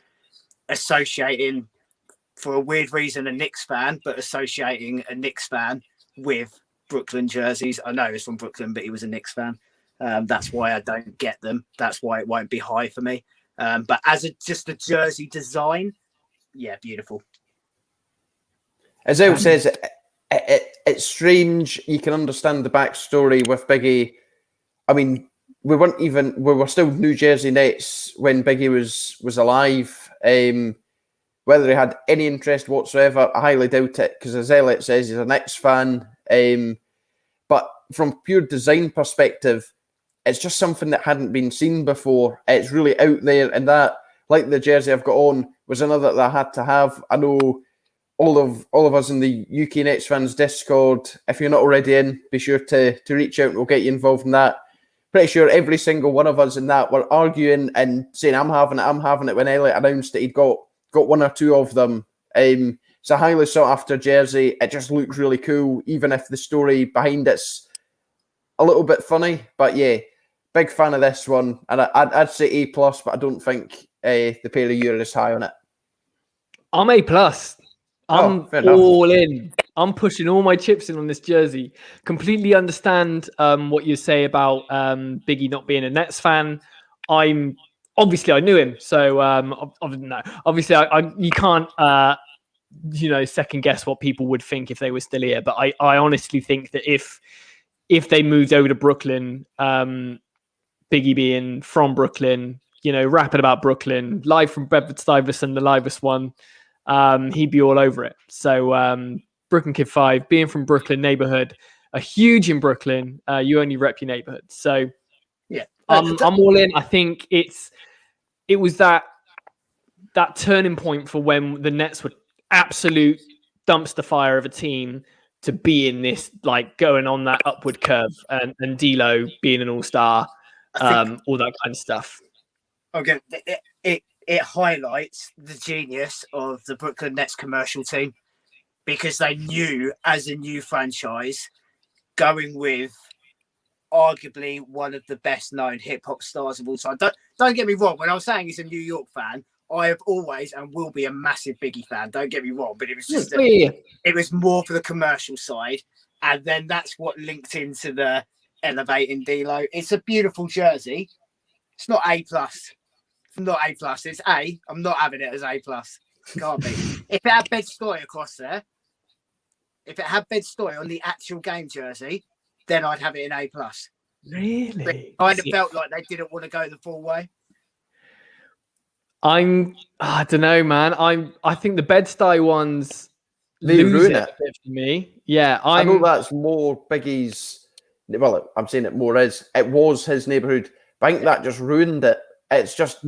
associating, for a weird reason, a Knicks fan, but associating a Knicks fan with Brooklyn jerseys. I know it's from Brooklyn, but he was a Knicks fan. That's why I don't get them. That's why it won't be high for me. But as just a jersey design, yeah, beautiful. As El says, it's strange. You can understand the backstory with Biggie. I mean, we were still New Jersey Nets when Biggie was alive. Whether he had any interest whatsoever, I highly doubt it, because as Elliott says, he's a Knicks fan. But from pure design perspective, it's just something that hadn't been seen before. It's really out there, and that, like the jersey I've got on, was another that I had to have. I know all of us in the UK Nets fans Discord, if you're not already in, be sure to reach out and we'll get you involved in that. Pretty sure every single one of us in that were arguing and saying, I'm having it, when Elliott announced that he'd got one or two of them. It's a highly sought after jersey. It just looks really cool, even if the story behind it's a little bit funny. But yeah, big fan of this one. And I'd say A+, but I don't think the pair of you are as high on it. I'm A+. I'm all in. I'm pushing all my chips in on this jersey. Completely understand what you say about Biggie not being a Nets fan. Obviously I knew him, so no. Obviously you can't second guess what people would think if they were still here. But I honestly think that if if they moved over to Brooklyn, Biggie being from Brooklyn, rapping about Brooklyn, live from Bedford-Stuyvesant, the livest one, he'd be all over it. So Brooklyn Kid 5, being from Brooklyn neighborhood, a huge in Brooklyn, you only rep your neighborhood. So yeah, I'm all in. I think it was that turning point for when the Nets were absolute dumpster fire of a team to be in this, like, going on that upward curve, and D'Lo being an all-star, all that kind of stuff. Okay, it highlights the genius of the Brooklyn Nets commercial team, because they knew, as a new franchise, going with arguably one of the best known hip hop stars of all time. Don't get me wrong. When I was saying he's a New York fan, I have always and will be a massive Biggie fan. Don't get me wrong, but it was just it was more for the commercial side, and then that's what linked into the elevating D'Lo. It's a beautiful jersey. It's not A+. It's not A+. It's A. I'm not having it as A+. Can't be. If it had Bed-Stuy across there, if it had Bed-Stuy on the actual game jersey, then I'd have it in A+. Really? But it kind of felt like they didn't want to go the full way. I don't know, man. I think the Bed-Stuy ones, they ruin it a bit for me. Yeah, I know that's more Biggie's. Well, I'm saying it more as it was his neighborhood. But I think that just ruined it. It's just,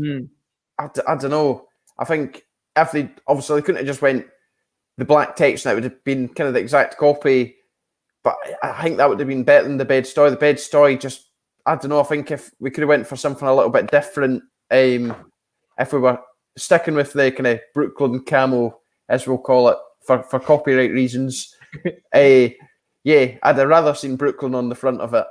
I don't know. I think if they couldn't have just went the black text, and it would have been kind of the exact copy. But I think that would have been better than the Bed-Stuy. The Bed-Stuy just, I don't know. I think if we could have went for something a little bit different, if we were sticking with the kind of Brooklyn camo, as we'll call it, for copyright reasons, I'd have rather seen Brooklyn on the front of it.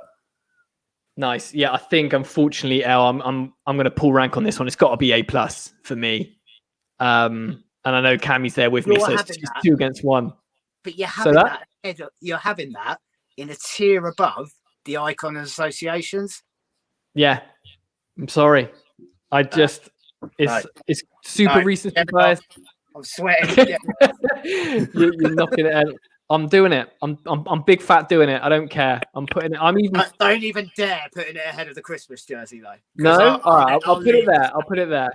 Nice. Yeah, I think unfortunately, El, I'm going to pull rank on this one. It's got to be A+ for me. And I know Cammy's there with me, so it's 2 against 1. But you're having that in a tier above the Icon Associations. Yeah, I'm sorry. It's super recent bias. I'm sweating. You're knocking it out. I'm doing it. I'm big fat doing it. I don't care. I'm putting it. Don't even dare putting it ahead of the Christmas jersey though. No, all right. I'll put it there. I'll put it there.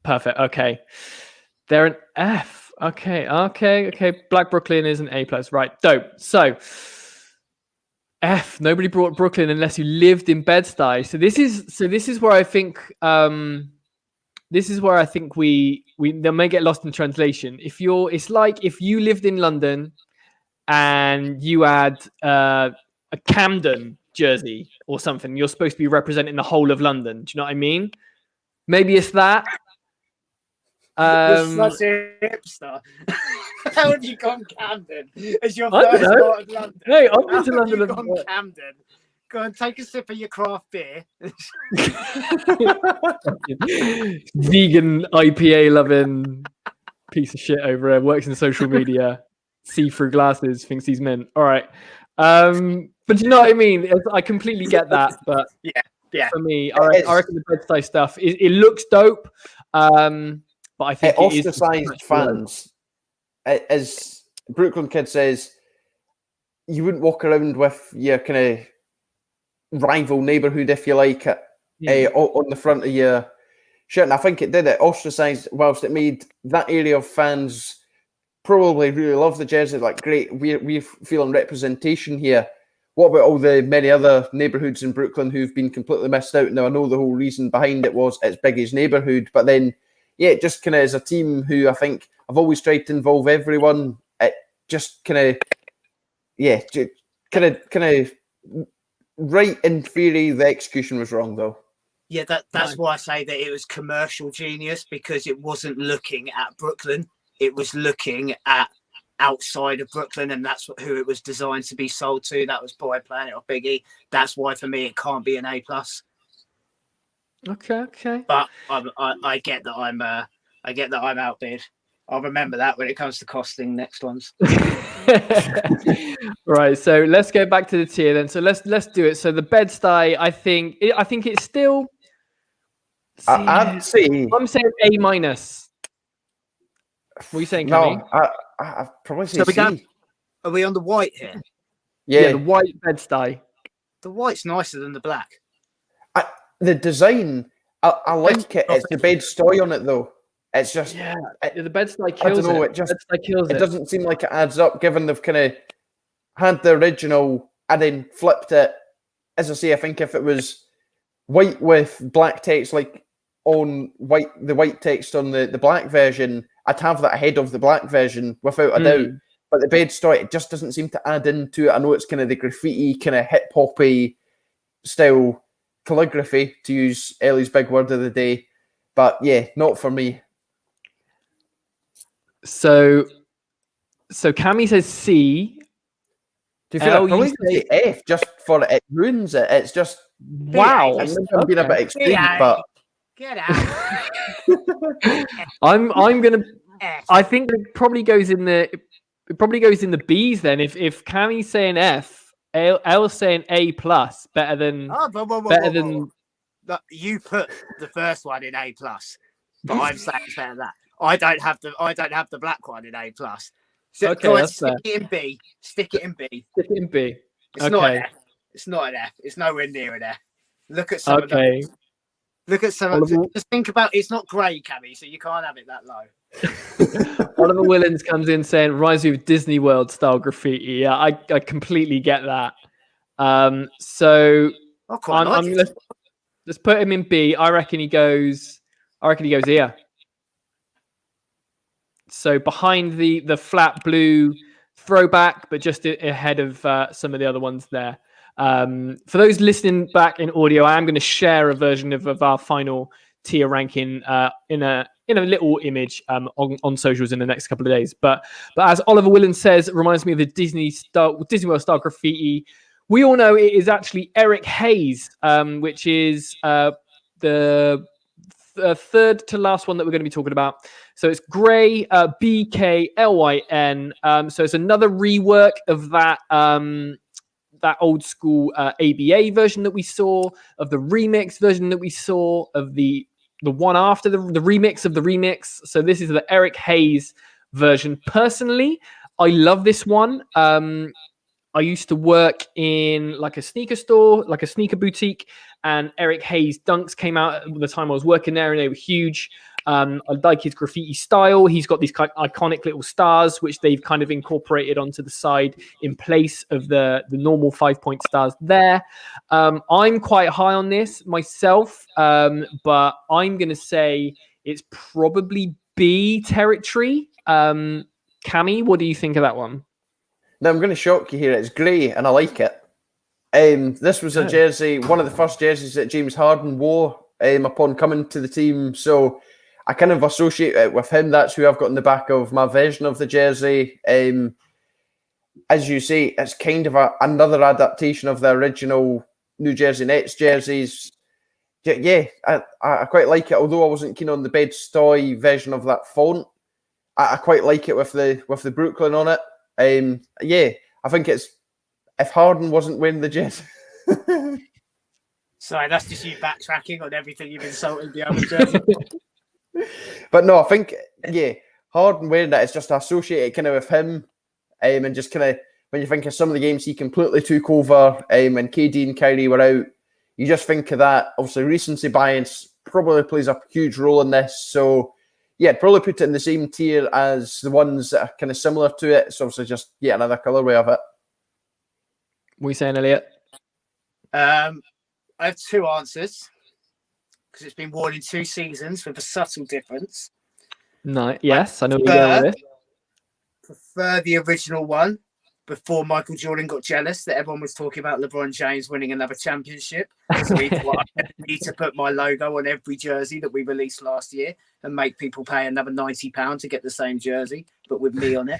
Perfect. Okay, they're an F. Okay. Black Brooklyn is an A+. Right. Dope. So F. Nobody brought Brooklyn unless you lived in Bed-Stuy. So this is where I think we they may get lost in translation. It's like if you lived in London and you had a Camden jersey or something, you're supposed to be representing the whole of London. Do you know what I mean? Maybe it's that. You're such a hipster. How have you gone Camden? As your first part of London. Hey, I've been to London. Gone Camden. Go and take a sip of your craft beer. Vegan IPA loving piece of shit over there. Works in social media. See-through glasses. Thinks he's mint. All right. But you know what I mean? I completely get that. But yeah. For me, I reckon the Bed-Stuy stuff. It looks dope. But I think it ostracized fans. As Brooklyn Kid says, you wouldn't walk around with your kind of rival neighborhood, if you like it, on the front of your shirt. And I think it did. It ostracized, whilst it made that area of fans probably really love the jersey. Like, great, we're feeling representation here. What about all the many other neighborhoods in Brooklyn who've been completely missed out? Now, I know the whole reason behind it was it's Biggie's neighborhood, but then, just kind of as a team who I think I've always tried to involve everyone, it just kind of, right in theory, the execution was wrong, though. Yeah, that's why I say that it was commercial genius, because it wasn't looking at Brooklyn. It was looking at outside of Brooklyn, and that's who it was designed to be sold to. That was Boy Planet or Biggie. That's why for me it can't be an A+. Okay. But I get that I'm outbid. I'll remember that when it comes to costing next ones. Right, so let's go back to the tier then. So let's do it. So the Bed-Stuy, I think it's still. I'd say I'm saying A-. What are you saying, Cammy? No, I'd probably say C. Are we on the white here? Yeah, the white bed-stuy. The white's nicer than the black. The design, I like it. It's the bed-stuy on it, though. It's just... Yeah, the bed-stuy kills I don't know, it. It doesn't seem like it adds up, given they've kind of had the original and then flipped it. As I say, I think if it was white with black text, like on the white text on the black version, I'd have that ahead of the black version without a doubt. But the bed-stuy, it just doesn't seem to add into it. I know it's kind of the graffiti, kind of hip-hoppy style calligraphy, to use Ellie's big word of the day. But yeah, not for me. So Cammy says C. Do you feel I probably say F just for it ruins it? It's just wow. I'm being a bit extreme, but get out. I'm gonna. I think it probably goes in the. It probably goes in the B's then. If Cammy's saying F, L's saying A plus, better than. You put the first one in A plus, but I'm saying it's better than that. I don't have the black one in A plus. So okay, that's stick it in B. Stick it in B. Stick it in B. It's not an F. It's not an F. It's nowhere near an F. Look at some of those. Look at some of them. Just think about it's not grey, Cammy, so you can't have it that low. Oliver Willens comes in saying Rise of Disney World style graffiti. Yeah, I completely get that. So let's put him in B. I reckon he goes here. So behind the flat blue throwback, but just ahead of some of the other ones there. For those listening back in audio, I am going to share a version of our final tier ranking in a little image on socials in the next couple of days. But as Oliver Willens says, it reminds me of the Disney World style graffiti. We all know it is actually Eric Hayes, which is the third to last one that we're going to be talking about. So it's Grey, BKLYN. So it's another rework of that that old school ABA version that we saw, of the remix version that we saw, of the one after the remix of the remix. So this is the Eric Hayes version. Personally, I love this one. I used to work in like a sneaker store, like a sneaker boutique, and Eric Hayes dunks came out at the time I was working there, and they were huge. I like his graffiti style. He's got these kind of iconic little stars, which they've kind of incorporated onto the side in place of the normal 5-point stars there. I'm quite high on this myself, but I'm going to say it's probably B territory. Cammy, what do you think of that one? Now, I'm going to shock you here. It's grey, and I like it. This was a jersey, one of the first jerseys that James Harden wore upon coming to the team. So I kind of associate it with him. That's who I've got in the back of my version of the jersey. As you say, it's kind of another adaptation of the original New Jersey Nets jerseys. Yeah, I quite like it. Although I wasn't keen on the Bed-Stuy version of that font, I quite like it with the Brooklyn on it. Yeah, I think it's if Harden wasn't wearing the jersey. Sorry, that's just you backtracking on everything you've insulted the other jersey. But no, I think Harden wearing it is just associated kind of with him, and just kind of when you think of some of the games he completely took over, when KD and Kyrie were out, you just think of that. Obviously, recency bias probably plays a huge role in this. So yeah, I'd probably put it in the same tier as the ones that are kind of similar to it. So obviously just another colourway of it. What are you saying, Elliot? I have two answers because it's been worn in 2 seasons with a subtle difference. No, yes, I know where you're going with this. Prefer the original one before Michael Jordan got jealous that everyone was talking about LeBron James winning another championship. So he thought, I need to put my logo on every jersey that we released last year and make people pay another £90 to get the same jersey, but with me on it.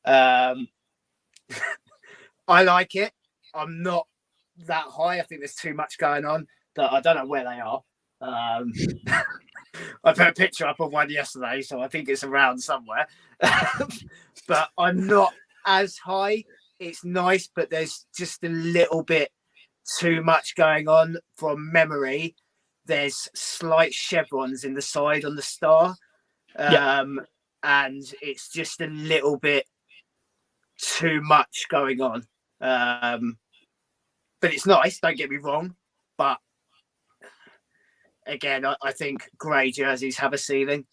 I like it. I'm not that high. I think there's too much going on that I don't know where they are. I put a picture up of one yesterday, so I think it's around somewhere. But I'm not as high. It's nice, but there's just a little bit too much going on from memory. There's slight chevrons in the side on the star. And it's just a little bit too much going on. But it's nice. Don't get me wrong. But again, I think grey jerseys have a ceiling.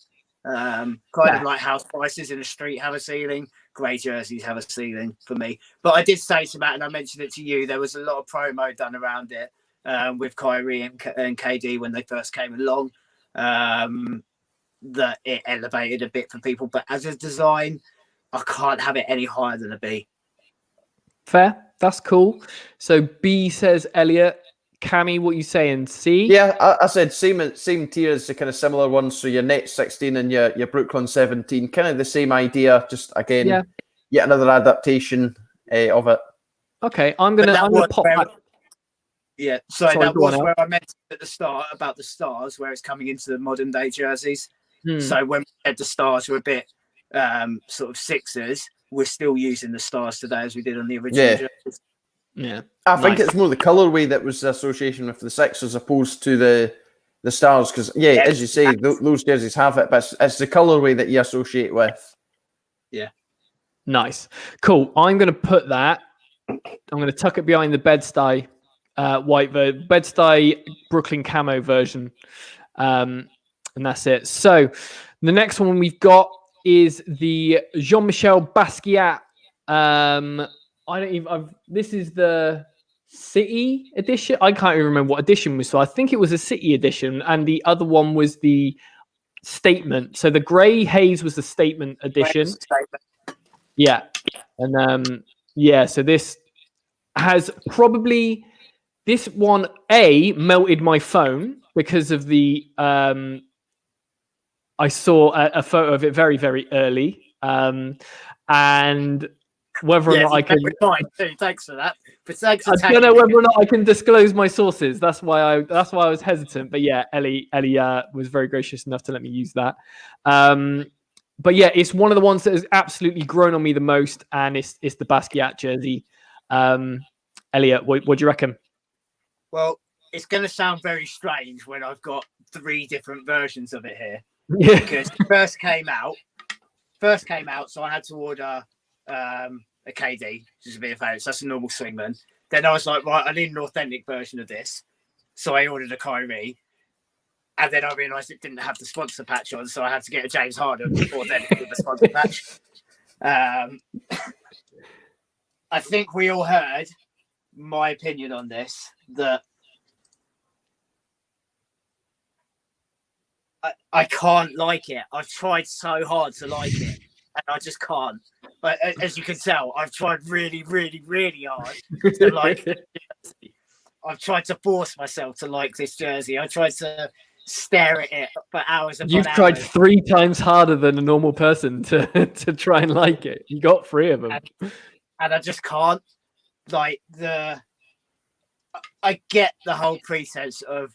Kind of like house prices in the street have a ceiling. Grey jerseys have a ceiling for me. But I did say to Matt, and I mentioned it to you, there was a lot of promo done around it with Kyrie and KD when they first came along. That it elevated a bit for people. But as a design, I can't have it any higher than a B. Fair. That's cool. So B says Elliott. Cammy, what you saying? C? Yeah, I said same tier as the kind of similar ones. So your Nets 16 and your Brooklyn 17, kind of the same idea. Just again, yet another adaptation of it. Okay, I'm gonna pop that. Yeah, so that was where I mentioned at the start about the stars, where it's coming into the modern day jerseys. So when we said the stars were a bit sort of Sixers, we're still using the stars today as we did on the original jerseys. Yeah, I think it's more the colourway that was the association with the Six as opposed to the stars. Because as you say, those jerseys have it, but it's the colourway that you associate with. Yeah, nice, cool. I'm going to put that. I'm going to tuck it behind the Bed-Stuy white Bed-Stuy Brooklyn camo version, and that's it. So the next one we've got is the Jean-Michel Basquiat. This is the City edition. I can't even remember what edition was. So I think it was a City edition, and the other one was the Statement. So the grey haze was the Statement edition. Yeah, and so this has probably this one melted my phone because of the I saw a photo of it very, very early, and whether or not I can. Thanks for that. I don't know whether or not I can disclose my sources. That's why I was hesitant. But yeah, Ellie was very gracious enough to let me use that. But yeah, it's one of the ones that has absolutely grown on me the most, and it's the Basquiat jersey. Elliot, what do you reckon? Well, it's going to sound very strange when I've got 3 different versions of it here. Yeah. Because it first came out, so I had to order a KD, which is a bit of a, so that's a normal swingman. Then I was like, right, I need an authentic version of this. So I ordered a Kyrie. And then I realised it didn't have the sponsor patch on, so I had to get a James Harden authentic with the sponsor patch. I think we all heard my opinion on this, that I can't like it. I've tried so hard to like it, and I just can't. But as you can tell, I've tried really, really, really hard to like this jersey. I've tried to force myself to like this jersey. I tried to stare at it for hours upon hours. You've tried 3 times harder than a normal person to try and like it. You got 3 of them. And I just can't. Like, I get the whole pretense of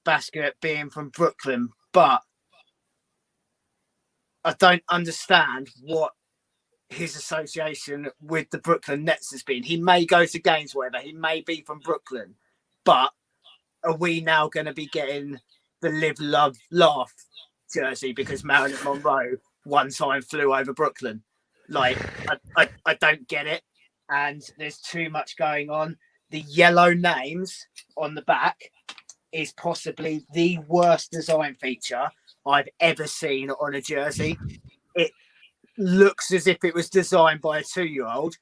Basquiat being from Brooklyn, but I don't understand what his association with the Brooklyn Nets has been. He may go to games, whatever. He may be from Brooklyn, but are we now going to be getting the Live, Love, Laugh jersey because Marilyn Monroe one time flew over Brooklyn? Like, I don't get it. And there's too much going on. The yellow names on the back is possibly the worst design feature I've ever seen on a jersey. It looks as if it was designed by a 2-year-old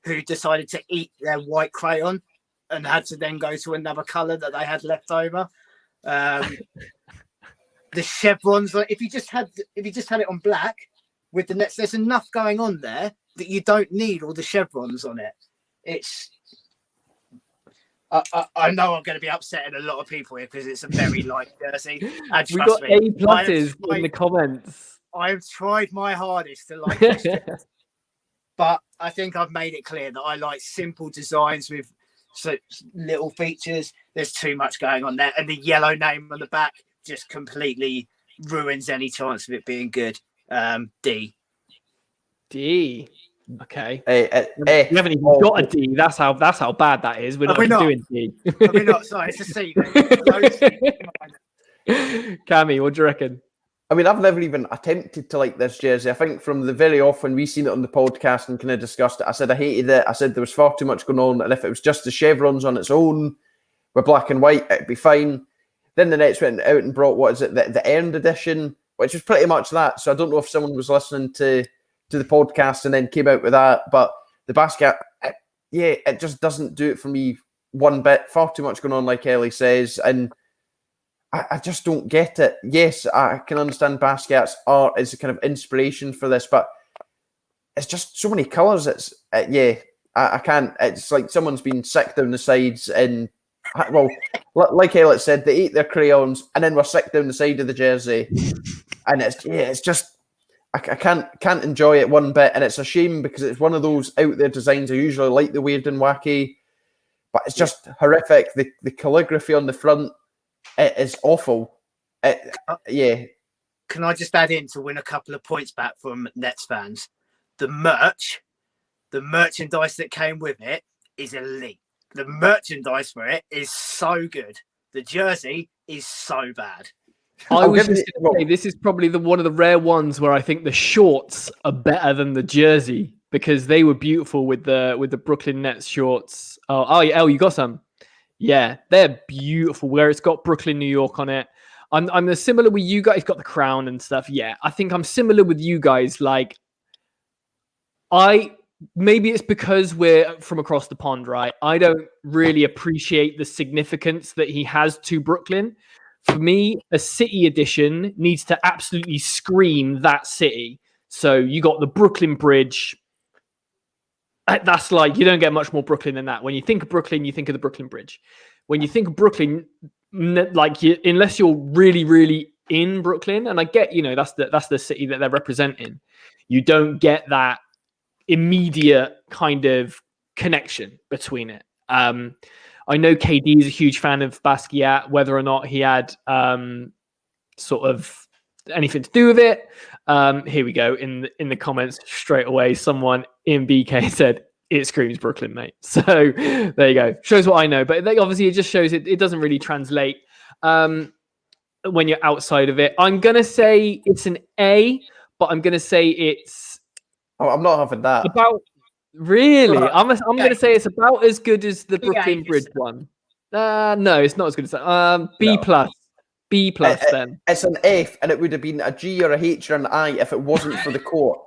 who decided to eat their white crayon and had to then go to another colour that they had left over. The chevrons, if you just had it on black with the Nets, there's enough going on there that you don't need all the chevrons on it. It's I know I'm going to be upsetting a lot of people here because it's a very light jersey. And we got me, A+ in the comments. I've tried my hardest to like this jersey, but I think I've made it clear that I like simple designs with little features. There's too much going on there, and the yellow name on the back just completely ruins any chance of it being good. D. Okay. We haven't even got a D. That's how bad that is. We're not doing D. We're not. Sorry, it's a C. Cammy, what do you reckon? I mean, I've never even attempted to like this jersey. I think from the very off when we seen it on the podcast and kind of discussed it, I said I hated it. I said there was far too much going on, and if it was just the chevrons on its own with black and white, it'd be fine. Then the Nets went out and brought, what is it, the earned edition, which was pretty much that. So I don't know if someone was listening to the podcast and then came out with that, but the Basquiat, it just doesn't do it for me one bit. Far too much going on, like Ellie says, and I just don't get it. Yes, I can understand Basquiat's art is a kind of inspiration for this, but it's just so many colours. It's I can't. It's like someone's been sick down the sides, and well, like Elliott said, they eat their crayons and then we're sick down the side of the jersey, and it's just I can't enjoy it one bit, and it's a shame because it's one of those out there designs. I usually like the weird and wacky, but it's just horrific. The calligraphy on the front. It is awful. Yeah. Can I just add in to win a couple of points back from Nets fans? The merchandise that came with it is elite. The merchandise for it is so good. The jersey is so bad. I was just going to say, this is probably one of the rare ones where I think the shorts are better than the jersey because they were beautiful with the Brooklyn Nets shorts. Oh, you got some? Yeah, they're beautiful. Where it's got Brooklyn, New York on it. I'm similar with you guys. Got the crown and stuff. Yeah, I think I'm similar with you guys. Like, maybe it's because we're from across the pond, right? I don't really appreciate the significance that he has to Brooklyn. For me, a city edition needs to absolutely scream that city. So you got the Brooklyn Bridge. That's like, you don't get much more Brooklyn than that. When you think of Brooklyn, you think of the Brooklyn Bridge. When you think of Brooklyn, like unless you're really, really in Brooklyn, and I get, that's the city that they're representing, you don't get that immediate kind of connection between it. I know KD is a huge fan of Basquiat, whether or not he had sort of anything to do with it. Here we go. In the comments straight away, someone in BK said it screams Brooklyn, mate. So there you go. Shows what I know, but obviously it just shows it doesn't really translate when you're outside of it. I'm gonna say it's an A, but I'm gonna say it's. Oh, I'm not having that. About really, I'm gonna say it's about as good as the Brooklyn Bridge one. No, it's not as good as that. B plus. B plus then. It's an F, and it would have been a G or a H or an I if it wasn't for the court.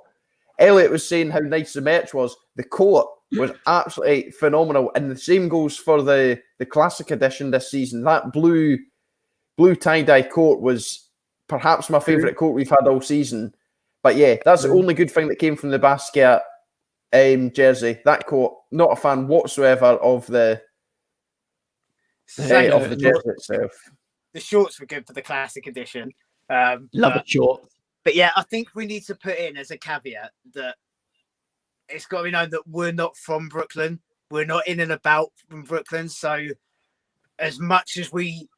Elliott was saying how nice the merch was. The court was absolutely phenomenal, and the same goes for the classic edition this season. That blue tie-dye coat was perhaps my favourite coat we've had all season. But yeah, that's the only good thing that came from the Basquiat jersey. That coat, not a fan whatsoever of the jersey itself. The shorts were good for the classic edition. Love the shorts. But yeah, I think we need to put in as a caveat that it's got to be known that we're not from Brooklyn. We're not in and about from Brooklyn. So as much as we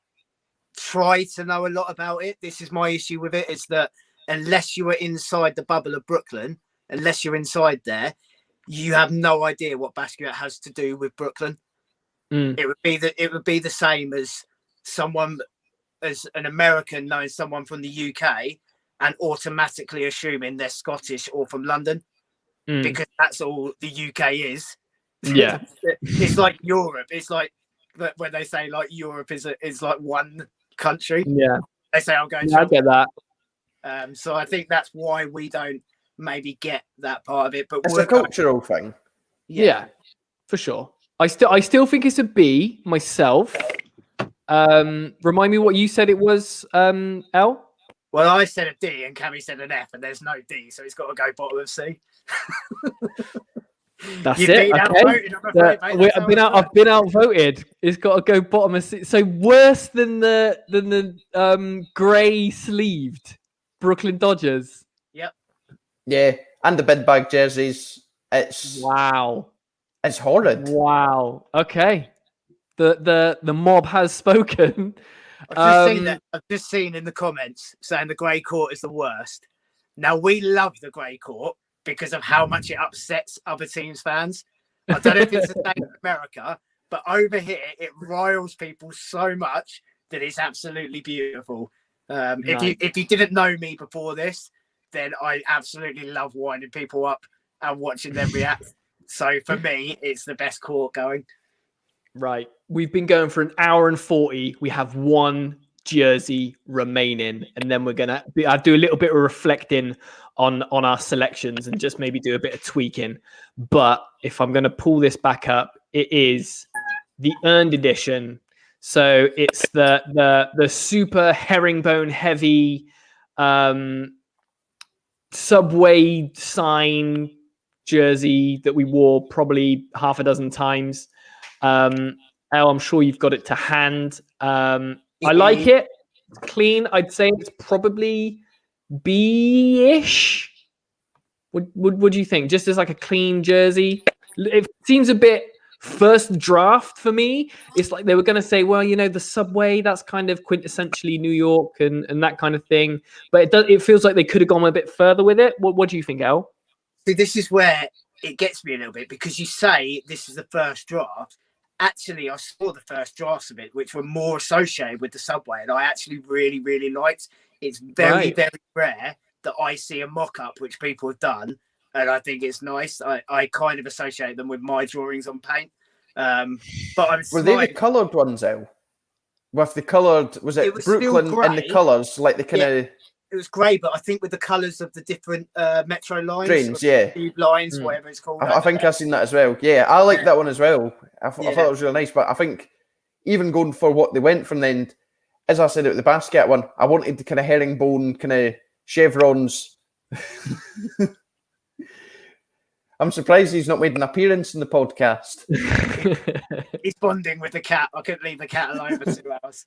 try to know a lot about it, this is my issue with it. It's that unless you are inside the bubble of Brooklyn, unless you're inside there, you have no idea what Basquiat has to do with Brooklyn. It would be the same as as an American knowing someone from the UK and automatically assuming they're Scottish or from London because that's all the UK is. Yeah. It's like Europe. It's like when they say like Europe is like one country. Yeah. They say I'm going I get that. So I think that's why we don't maybe get that part of it. But it's a cultural thing. Yeah, for sure. I still think it's a B myself. Remind me what you said it was, L? Well, I said a D and Cammy said an F, and there's no D, so it's got to go bottom of C. That's it. Okay. I've been outvoted. It's got to go bottom of C. So worse than the grey sleeved Brooklyn Dodgers. Yep. Yeah, and the bin bag jerseys. It's horrid. Wow. Okay. The mob has spoken. I've just seen in the comments saying the grey court is the worst. Now we love the grey court because of how much it upsets other teams' fans. I don't know if it's the same in America, but over here it riles people so much that it's absolutely beautiful. Nice. If you didn't know me before this, then I absolutely love winding people up and watching them react. So for me, it's the best court going. Right. We've been going for an hour and 40. We have one jersey remaining, and then I'll do a little bit of reflecting on our selections and just maybe do a bit of tweaking. But if I'm going to pull this back up, it is the earned edition. So it's the super herringbone heavy Subway sign jersey that we wore probably half a dozen times. I'm sure you've got it to hand. I like it. It's clean. I'd say it's probably B-ish. What do you think? Just as like a clean jersey? It seems a bit first draft for me. It's like they were going to say, well, the Subway, that's kind of quintessentially New York and that kind of thing. But it feels like they could have gone a bit further with it. What do you think, Al? See, this is where it gets me a little bit, because you say this is the first draft. Actually, I saw the first drafts of it, which were more associated with the Subway, and I actually really, really liked. It's very, very rare that I see a mock-up which people have done, and I think it's nice. I kind of associate them with my drawings on paint. But were they the coloured ones, El? With the coloured, was it Brooklyn in the colours, like the kind of... It was grey, but I think with the colours of the different metro lines, trains, lines, whatever it's called. I think I've seen that as well. Yeah, I like that one as well. I thought it was really nice, but I think even going for what they went from then, as I said at the basket one, I wanted the kind of herringbone, kind of chevrons. I'm surprised he's not made an appearance in the podcast. He's bonding with the cat. I couldn't leave the cat alone for 2 hours.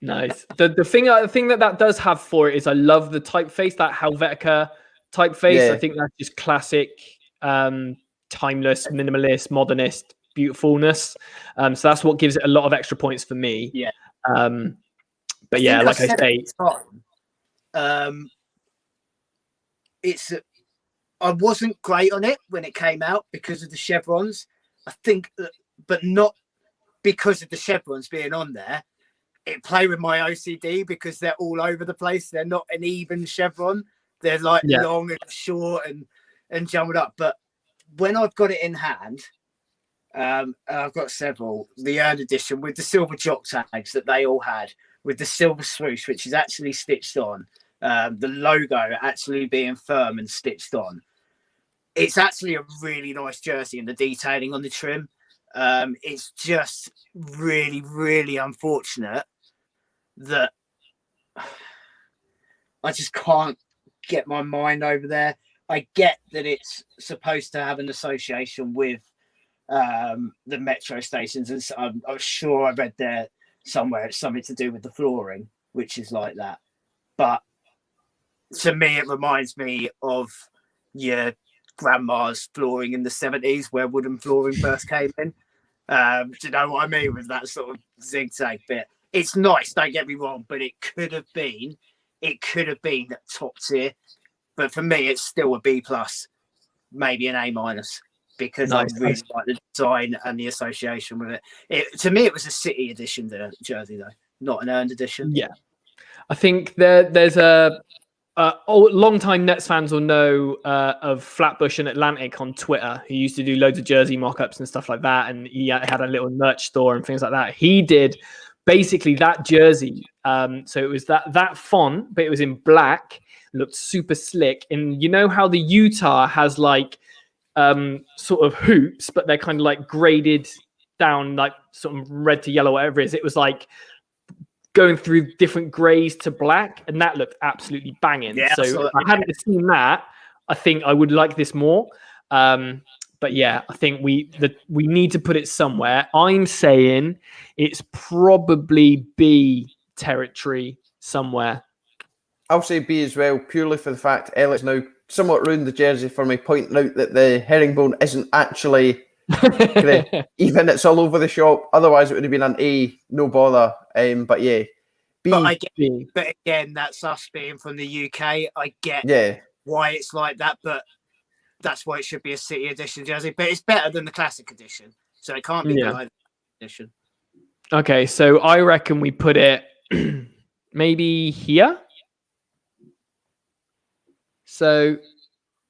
Nice. The thing that does have for it is I love the typeface, that Helvetica typeface. Yeah. I think that's just classic, timeless, minimalist, modernist beautifulness. So that's what gives it a lot of extra points for me. Yeah. But yeah, like I say, I wasn't great on it when it came out because of the chevrons. I think, but not because of the chevrons being on there. It played with my OCD because they're all over the place. They're not an even chevron. They're like long and short and jumbled up. But when I've got it in hand, and I've got several, the earned edition with the silver jock tags that they all had, with the silver swoosh, which is actually stitched on, the logo actually being firm and stitched on. It's actually a really nice jersey, and the detailing on the trim. It's just really, really unfortunate that I just can't get my mind over there. I get that it's supposed to have an association with the metro stations, and I'm sure I read there somewhere it's something to do with the flooring, which is like that. But to me, it reminds me of your grandma's flooring in the 70s, where wooden flooring first came in. Do you know what I mean with that sort of zigzag bit? It's nice, don't get me wrong, but it could have been top tier. But for me, it's still a B plus, maybe an A-, because I really like the design and the association with it. To me, it was a City edition jersey, though, not an earned edition. Yeah, I think there's a long-time Nets fans will know of Flatbush and Atlantic on Twitter, who used to do loads of jersey mock-ups and stuff like that, and he had a little merch store and things like that. He did basically that jersey. So it was that font, but it was in black, looked super slick. And you know how the Utah has like sort of hoops, but they're kind of like graded down, like sort of red to yellow, whatever it is. It was like going through different grays to black, and that looked absolutely banging. Yeah, so if I hadn't seen that, I think I would like this more. But yeah, I think we need to put it somewhere. I'm saying it's probably B territory somewhere. I'll say B as well, purely for the fact Elliott's now somewhat ruined the jersey for me, pointing out that the herringbone isn't actually even. It's all over the shop. Otherwise, it would have been an A, no bother. But yeah, B. But again, that's us being from the UK. I get why it's like that, but that's why it should be a City edition jersey. But it's better than the classic edition, so it can't be the edition. Okay, so I reckon we put it maybe here. So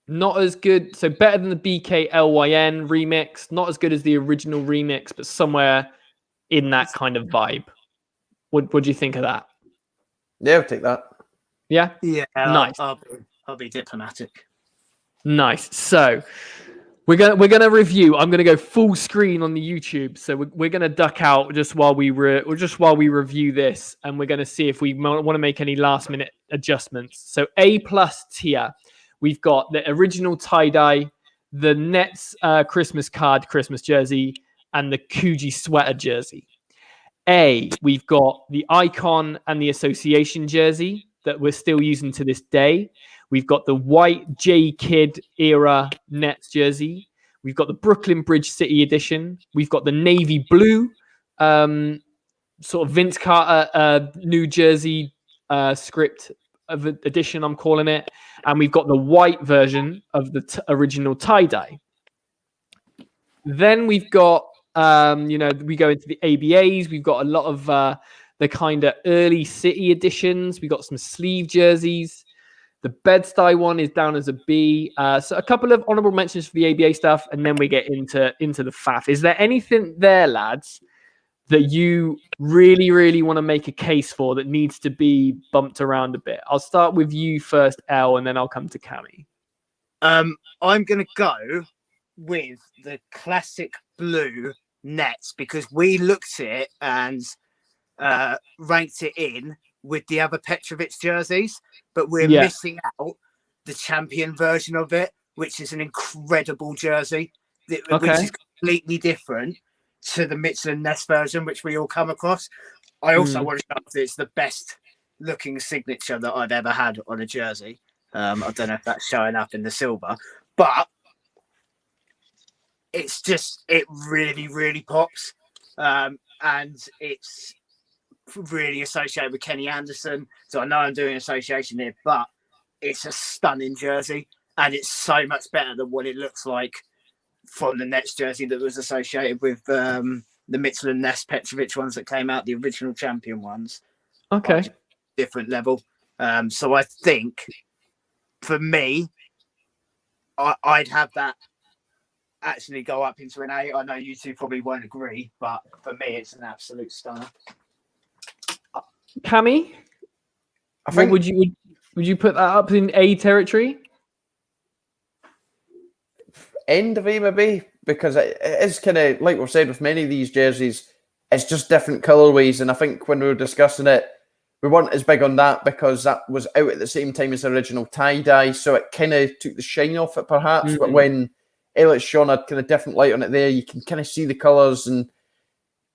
not as good. So better than the BKLYN remix. Not as good as the original remix, but somewhere in that kind of vibe. What do you think of that? Yeah, I'll take that. Yeah? Yeah, Nice. I'll be diplomatic. Nice. So we're gonna review. I'm gonna go full screen on the YouTube. So we're gonna duck out just while we review this, and we're gonna see if we want to make any last minute adjustments. So A+ tier, we've got the original tie-dye, the Nets Christmas card, Christmas jersey, and the Coogee sweater jersey. A, we've got the icon and the association jersey that we're still using to this day. We've got the white J Kidd era Nets jersey. We've got the Brooklyn Bridge City edition. We've got the navy blue sort of Vince Carter New Jersey script of edition, I'm calling it. And we've got the white version of the original tie-dye. Then we've got, we go into the ABAs. We've got a lot of the kind of early City editions. We've got some sleeve jerseys. The Bed-Stuy one is down as a B. So a couple of honorable mentions for the ABA stuff, and then we get into the FAF. Is there anything there, lads, that you really, really want to make a case for that needs to be bumped around a bit? I'll start with you first, Elle, and then I'll come to Cammy. I'm going to go with the classic blue Nets because we looked at it and ranked it in with the other Petrovic jerseys, but we're missing out the champion version of it, which is an incredible jersey, which is completely different to the Mitchell & Ness version, which we all come across. I also want to show that it's the best looking signature that I've ever had on a jersey. I don't know if that's showing up in the silver, but it's just, it really, really pops. And it's really associated with Kenny Anderson. So I know I'm doing association here, but it's a stunning jersey and it's so much better than what it looks like from the Nets jersey that was associated with the Mitchell & Ness Petrovic ones that came out, the original champion ones. Okay. Different level. So I think for me, I'd have that actually go up into an A. I know you two probably won't agree, but for me, it's an absolute stunner. Cammy, I think would you put that up in A territory? End of A maybe, because it is kind of like we've said with many of these jerseys, it's just different colorways. And I think when we were discussing it, we weren't as big on that because that was out at the same time as the original tie-dye, so it kind of took the shine off it perhaps. But when Elliott shone a kind of different light on it there, you can kind of see the colors and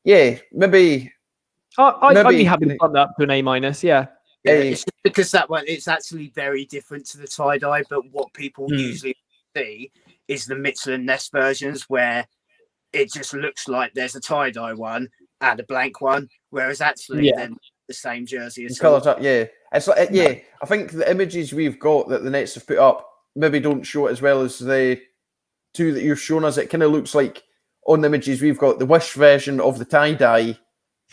maybe. I'd be happy to bump that up to an A-. Yeah, it's just because that one, it's actually very different to the tie-dye, but what people usually see is the Mitchell & Ness versions where it just looks like there's a tie-dye one and a blank one, whereas actually then the same jersey as colours up. It's like I think the images we've got that the Nets have put up maybe don't show it as well as the two that you've shown us. It kind of looks like on the images we've got the Wish version of the tie-dye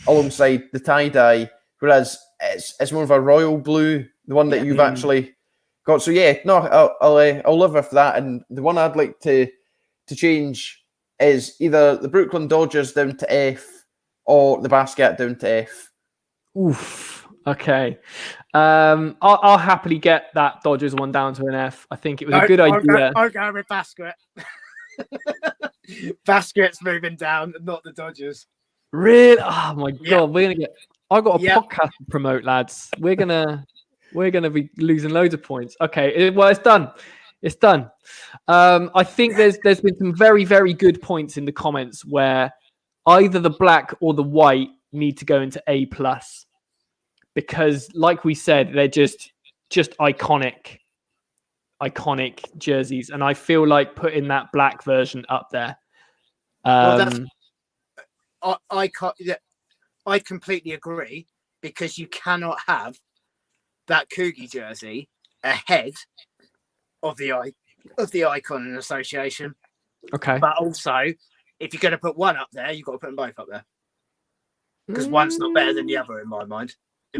alongside the tie-dye, whereas it's more of a royal blue, the one that you've actually got. So I'll live with that. And the one I'd like to change is either the Brooklyn Dodgers down to F or the Basket down to F. Oof. Okay. I'll happily get that Dodgers one down to an F. I think it was a good idea. I'll go with Basket. Basket's moving down, not the Dodgers. Really? Oh my god, I got a podcast to promote, lads. We're gonna be losing loads of points. Okay, it's done. It's done. I think there's been some very, very good points in the comments where either the black or the white need to go into A+, because like we said, they're just iconic jerseys, and I feel like putting that black version up there. I completely agree, because you cannot have that Coogee jersey ahead of the icon and association. Okay. But also, if you're going to put one up there, you've got to put them both up there, because one's not better than the other in my mind.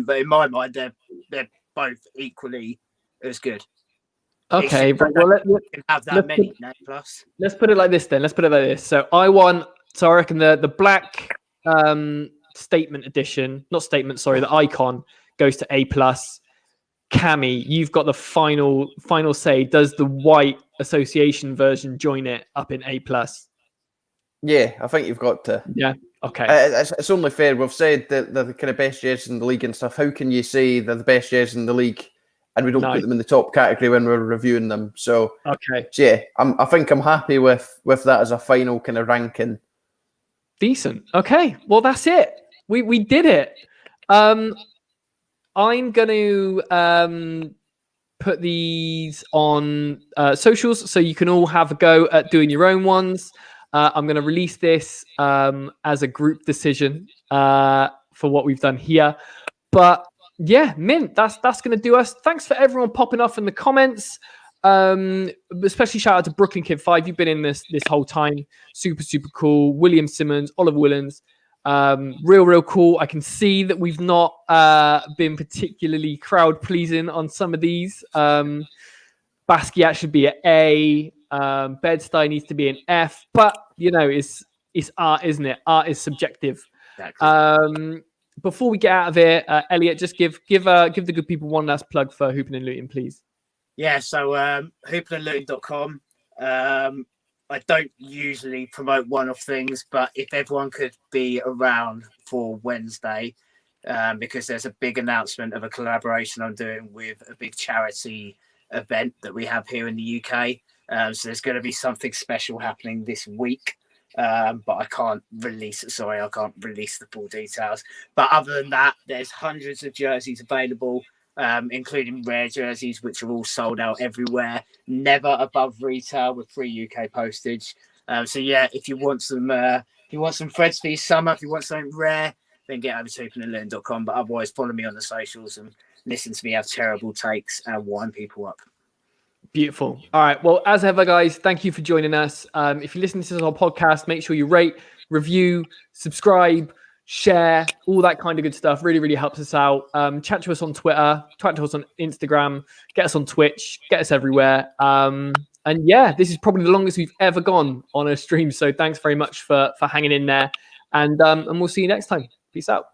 but in my mind, they're both equally as good. Okay, It's just well, you can have that let's many in A plus. let's put it like this then. Let's put it like this. So I reckon the black statement edition, not statement, sorry, the icon goes to A plus. Cammy, you've got the final say. Does the white association version join it up in A plus? Yeah, I think you've got to. Yeah. Okay. It's only fair. We've said that they're the kind of best jerseys in the league and stuff. How can you say they're the best jerseys in the league and we don't put them in the top category when we're reviewing them? So yeah, I think I'm happy with that as a final kind of ranking. Decent. Okay. Well, that's it. We did it. I'm going to put these on socials so you can all have a go at doing your own ones. I'm going to release this as a group decision for what we've done here. But yeah, mint, that's going to do us. Thanks for everyone popping off in the comments. Especially shout out to Brooklyn Kid 5. You've been in this whole time. Super, super cool. William Simmons, Oliver Willens. Real cool. I can see that we've not been particularly crowd pleasing on some of these. Basquiat should be an A. Bed-Stuy needs to be an F. But it's art, isn't it? Art is subjective. Exactly. Before we get out of here, Elliott, just give the good people one last plug for Hoopin and Lootin, please. Yeah, so hoopinandlootin.com. I don't usually promote one-off things, but if everyone could be around for Wednesday, because there's a big announcement of a collaboration I'm doing with a big charity event that we have here in the UK. So there's going to be something special happening this week, but I can't release the full details. But other than that, there's hundreds of jerseys available, including rare jerseys, which are all sold out everywhere, never above retail with free UK postage. So yeah, if you want some threads for your summer, if you want something rare, then get over to hoopinandlootin.com. But otherwise, follow me on the socials and listen to me have terrible takes and wind people up. Beautiful. All right. Well, as ever, guys, thank you for joining us. If you listen to this on podcast, make sure you rate, review, subscribe, share, all that kind of good stuff. Really, really helps us out. Chat to us on Twitter, chat to us on Instagram, get us on Twitch, get us everywhere. And yeah, this is probably the longest we've ever gone on a stream. So thanks very much for hanging in there. And we'll see you next time. Peace out.